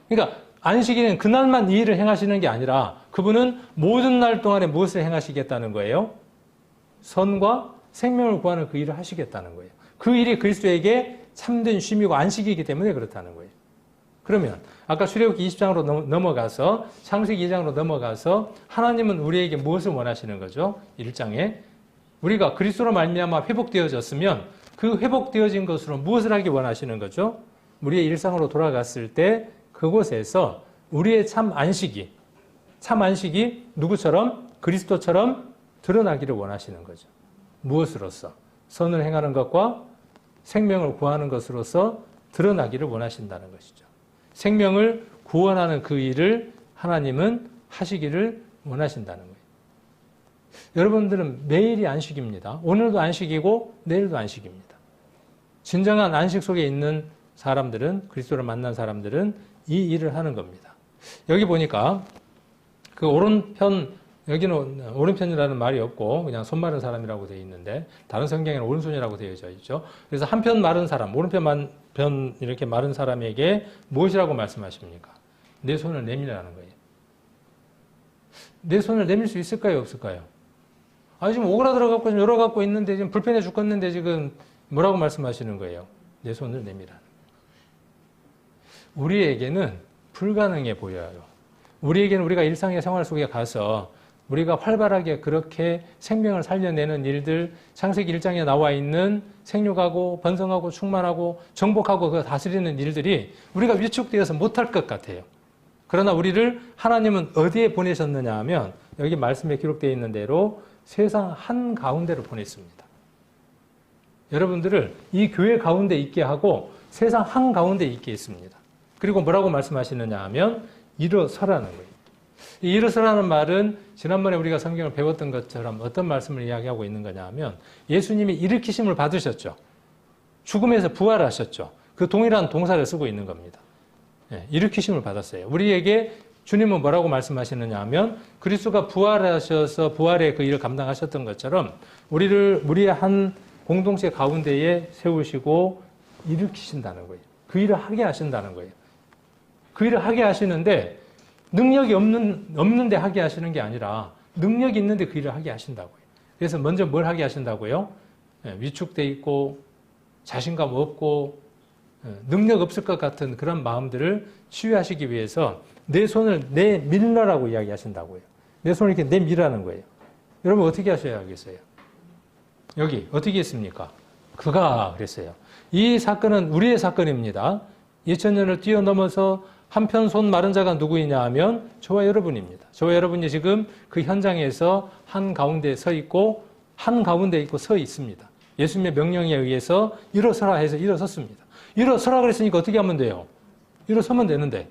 그러니까 안식일은 그날만 이 일을 행하시는 게 아니라 그분은 모든 날 동안에 무엇을 행하시겠다는 거예요? 선과 생명을 구하는 그 일을 하시겠다는 거예요. 그 일이 그리스도에게 참된 쉼이고 안식이기 때문에 그렇다는 거예요. 그러면 아까 출애굽기 20장으로 넘어가서 창세기 2장으로 넘어가서 하나님은 우리에게 무엇을 원하시는 거죠? 1장에 우리가 그리스도로 말미암아 회복되어졌으면 그 회복되어진 것으로 무엇을 하기 원하시는 거죠? 우리의 일상으로 돌아갔을 때 그곳에서 우리의 참 안식이 누구처럼? 그리스도처럼 드러나기를 원하시는 거죠. 무엇으로서? 선을 행하는 것과 생명을 구하는 것으로서 드러나기를 원하신다는 것이죠. 생명을 구원하는 그 일을 하나님은 하시기를 원하신다는 거예요. 여러분들은 매일이 안식입니다. 오늘도 안식이고 내일도 안식입니다. 진정한 안식 속에 있는 사람들은, 그리스도를 만난 사람들은 이 일을 하는 겁니다. 여기 보니까 그 오른편, 여기는 오른편이라는 말이 없고 그냥 손 마른 사람이라고 되어 있는데 다른 성경에는 오른손이라고 되어져 있죠. 그래서 한편 마른 사람, 오른편 이렇게 마른 사람에게 무엇이라고 말씀하십니까? 내 손을 내밀라는 거예요. 내 손을 내밀 수 있을까요? 없을까요? 아니, 지금 오그라들어갖고 좀 열어갖고 있는데 지금 불편해 죽겠는데 지금 뭐라고 말씀하시는 거예요? 내 손을 내밀라는 거예요. 우리에게는 불가능해 보여요. 우리에게는 우리가 일상의 생활 속에 가서 우리가 활발하게 그렇게 생명을 살려내는 일들, 창세기 1장에 나와 있는 생육하고 번성하고 충만하고 정복하고 그 다스리는 일들이 우리가 위축되어서 못할 것 같아요. 그러나 우리를 하나님은 어디에 보내셨느냐 하면 여기 말씀에 기록되어 있는 대로 세상 한가운데로 보냈습니다. 여러분들을 이 교회 가운데 있게 하고 세상 한가운데 있게 했습니다. 그리고 뭐라고 말씀하시느냐 하면 일어서라는 거예요. 이 일어서라는 말은 지난번에 우리가 성경을 배웠던 것처럼 어떤 말씀을 이야기하고 있는 거냐 하면 예수님이 일으키심을 받으셨죠. 죽음에서 부활하셨죠. 그 동일한 동사를 쓰고 있는 겁니다. 일으키심을 받았어요. 우리에게 주님은 뭐라고 말씀하시느냐 하면 그리스도가 부활하셔서 부활의 그 일을 감당하셨던 것처럼 우리의 한 공동체 가운데에 세우시고 일으키신다는 거예요. 그 일을 하게 하신다는 거예요. 그 일을 하게 하시는데 능력이 없는데 하게 하시는 게 아니라 능력이 있는데 그 일을 하게 하신다고요. 그래서 먼저 뭘 하게 하신다고요? 위축돼 있고 자신감 없고 능력 없을 것 같은 그런 마음들을 치유하시기 위해서 내 손을 내밀라라고 이야기하신다고요. 내 손을 이렇게 내밀라는 거예요. 여러분 어떻게 하셔야 하겠어요? 여기 어떻게 했습니까? 그가 그랬어요. 이 사건은 우리의 사건입니다. 2000년을 뛰어넘어서 한편 손 마른 자가 누구이냐 하면 저와 여러분입니다. 저와 여러분이 지금 그 현장에서 한가운데 서 있고 서 있습니다. 예수님의 명령에 의해서 일어서라 해서 일어섰습니다. 일어서라 그랬으니까 어떻게 하면 돼요? 일어서면 되는데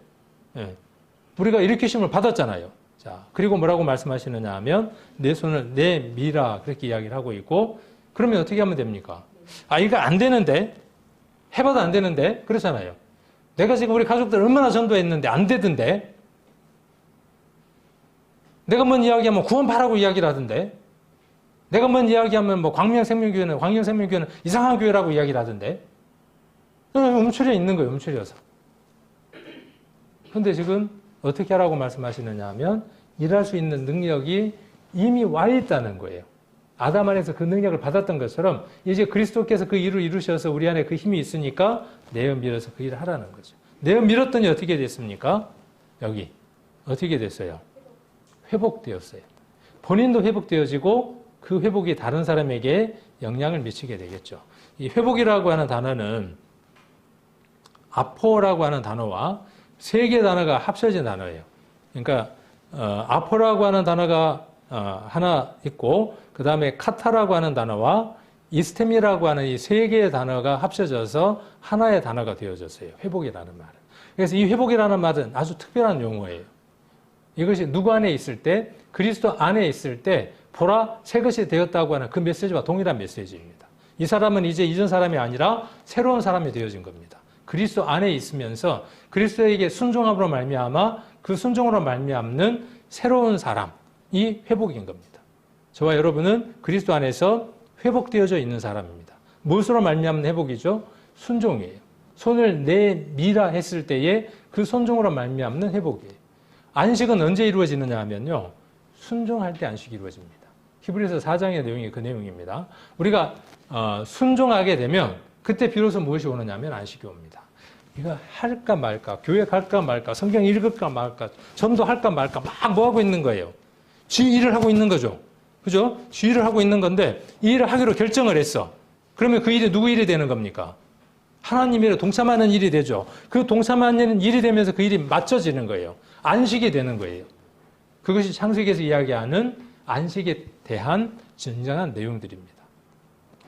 우리가 일으키심을 받았잖아요. 자, 그리고 뭐라고 말씀하시느냐 하면 내 손을 내밀라 그렇게 이야기를 하고 있고 그러면 어떻게 하면 됩니까? 이거 안 되는데 해봐도 안 되는데 그렇잖아요. 내가 지금 우리 가족들 얼마나 전도했는데 안 되던데 내가 뭔 이야기하면 구원파라고 이야기를 하던데 내가 뭔 이야기하면 뭐 광명생명교회는 이상한 교회라고 이야기를 하던데 움츠려 있는 거예요. 움츠려서. 그런데 지금 어떻게 하라고 말씀하시느냐 하면 일할 수 있는 능력이 이미 와 있다는 거예요. 아담 안에서 그 능력을 받았던 것처럼 이제 그리스도께서 그 일을 이루셔서 우리 안에 그 힘이 있으니까 내어 밀어서 그 일을 하라는 거죠. 내어 밀었더니 어떻게 됐습니까? 여기 어떻게 됐어요? 회복되었어요. 본인도 회복되어지고 그 회복이 다른 사람에게 영향을 미치게 되겠죠. 이 회복이라고 하는 단어는 아포라고 하는 단어와 세 개의 단어가 합쳐진 단어예요. 그러니까 아포라고 하는 단어가 하나 있고 그 다음에 카타라고 하는 단어와 이스템이라고 하는 이 세 개의 단어가 합쳐져서 하나의 단어가 되어졌어요. 회복이라는 말은. 그래서 이 회복이라는 말은 아주 특별한 용어예요. 이것이 누구 안에 있을 때, 그리스도 안에 있을 때 보라 새 것이 되었다고 하는 그 메시지와 동일한 메시지입니다. 이 사람은 이제 이전 사람이 아니라 새로운 사람이 되어진 겁니다. 그리스도 안에 있으면서 그리스도에게 순종함으로 말미암아 그 순종으로 말미암는 새로운 사람이 회복인 겁니다. 저와 여러분은 그리스도 안에서 회복되어져 있는 사람입니다. 무엇으로 말미암는 회복이죠? 순종이에요. 손을 내미라 했을 때에 그 순종으로 말미암는 회복이에요. 안식은 언제 이루어지느냐 하면요. 순종할 때 안식이 이루어집니다. 히브리서 4장의 내용이 그 내용입니다. 우리가 순종하게 되면 그때 비로소 무엇이 오느냐 하면 안식이 옵니다. 이거 할까 말까, 교회 갈까 말까, 성경 읽을까 말까, 전도할까 말까 막 뭐 하고 있는 거예요. 지 일을 하고 있는 거죠. 그죠? 지 일을 하고 있는 건데 이 일을 하기로 결정을 했어. 그러면 그 일이 누구 일이 되는 겁니까? 하나님이랑 동참하는 일이 되죠. 그 동참하는 일이 되면서 그 일이 맞춰지는 거예요. 안식이 되는 거예요. 그것이 창세기에서 이야기하는 안식에 대한 진정한 내용들입니다.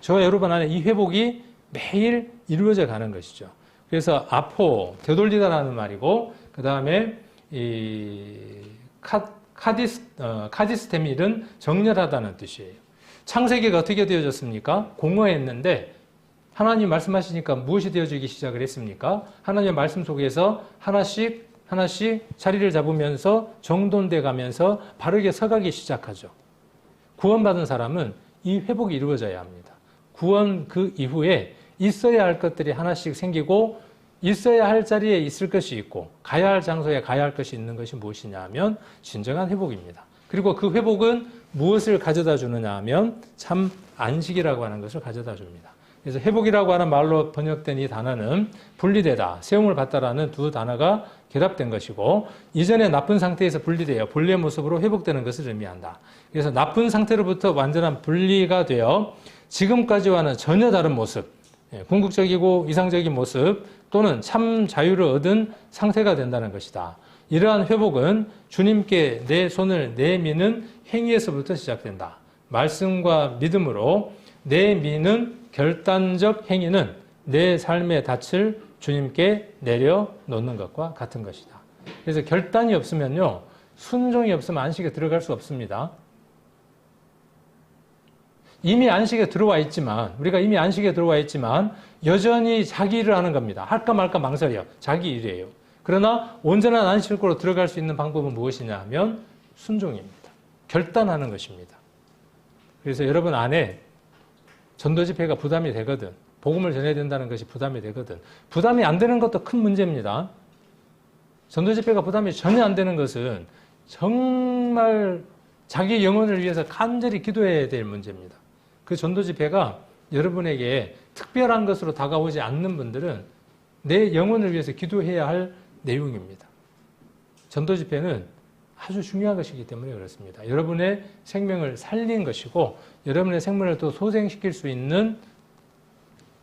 저와 여러분 안에 이 회복이 매일 이루어져 가는 것이죠. 그래서 아포, 되돌리다라는 말이고 그 다음에 이 카디스테밀은 정렬하다는 뜻이에요. 창세기가 어떻게 되어졌습니까? 공허했는데 하나님 말씀하시니까 무엇이 되어지기 시작을 했습니까? 하나님의 말씀 속에서 하나씩 자리를 잡으면서 정돈돼 가면서 바르게 서가기 시작하죠. 구원받은 사람은 이 회복이 이루어져야 합니다. 구원 그 이후에 있어야 할 것들이 하나씩 생기고 있어야 할 자리에 있을 것이 있고 가야 할 장소에 가야 할 것이 있는 것이 무엇이냐 하면 진정한 회복입니다. 그리고 그 회복은 무엇을 가져다 주느냐 하면 참 안식이라고 하는 것을 가져다 줍니다. 그래서 회복이라고 하는 말로 번역된 이 단어는 분리되다, 세움을 받다라는 두 단어가 결합된 것이고 이전에 나쁜 상태에서 분리되어 본래의 모습으로 회복되는 것을 의미한다. 그래서 나쁜 상태로부터 완전한 분리가 되어 지금까지와는 전혀 다른 모습, 궁극적이고 이상적인 모습 또는 참 자유를 얻은 상태가 된다는 것이다. 이러한 회복은 주님께 내 손을 내미는 행위에서부터 시작된다. 말씀과 믿음으로 내미는 결단적 행위는 내 삶의 닻을 주님께 내려놓는 것과 같은 것이다. 그래서 결단이 없으면요, 순종이 없으면 안식에 들어갈 수 없습니다. 이미 안식에 들어와 있지만, 우리가 이미 안식에 들어와 있지만, 여전히 자기 일을 하는 겁니다. 할까 말까 망설여. 자기 일이에요. 그러나 온전한 안식으로 들어갈 수 있는 방법은 무엇이냐 하면 순종입니다. 결단하는 것입니다. 그래서 여러분 안에 전도 집회가 부담이 되거든. 복음을 전해야 된다는 것이 부담이 되거든. 부담이 안 되는 것도 큰 문제입니다. 전도 집회가 부담이 전혀 안 되는 것은 정말 자기 영혼을 위해서 간절히 기도해야 될 문제입니다. 그 전도 집회가 여러분에게 특별한 것으로 다가오지 않는 분들은 내 영혼을 위해서 기도해야 할 내용입니다. 전도 집회는 아주 중요한 것이기 때문에 그렇습니다. 여러분의 생명을 살린 것이고 여러분의 생명을 또 소생시킬 수 있는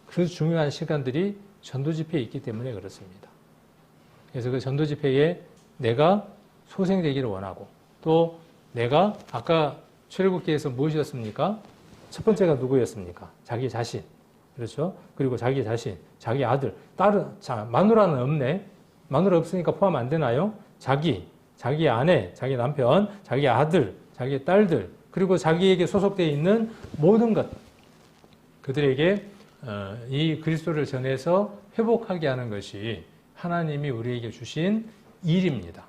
그 중요한 시간들이 전도 집회에 있기 때문에 그렇습니다. 그래서 그 전도 집회에 내가 소생되기를 원하고 또 내가 아까 출애굽기에서 무엇이었습니까? 첫 번째가 누구였습니까? 자기 자신. 그렇죠? 그리고 자기 자신, 자기 아들, 딸은, 마누라는 없네. 마누라 없으니까 포함 안 되나요? 자기 아내, 자기 남편, 자기 아들, 자기 딸들, 그리고 자기에게 소속되어 있는 모든 것. 그들에게 이 그리스도를 전해서 회복하게 하는 것이 하나님이 우리에게 주신 일입니다.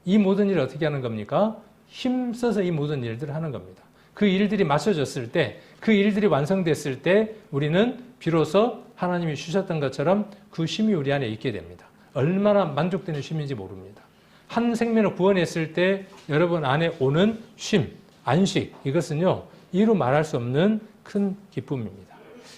이 모든 일을 어떻게 하는 겁니까? 힘써서 이 모든 일들을 하는 겁니다. 그 일들이 맞춰졌을 때, 그 일들이 완성됐을 때 우리는 비로소 하나님이 주셨던 것처럼 그 쉼이 우리 안에 있게 됩니다. 얼마나 만족되는 쉼인지 모릅니다. 한 생명을 구원했을 때 여러분 안에 오는 쉼, 안식, 이것은요, 이루 말할 수 없는 큰 기쁨입니다.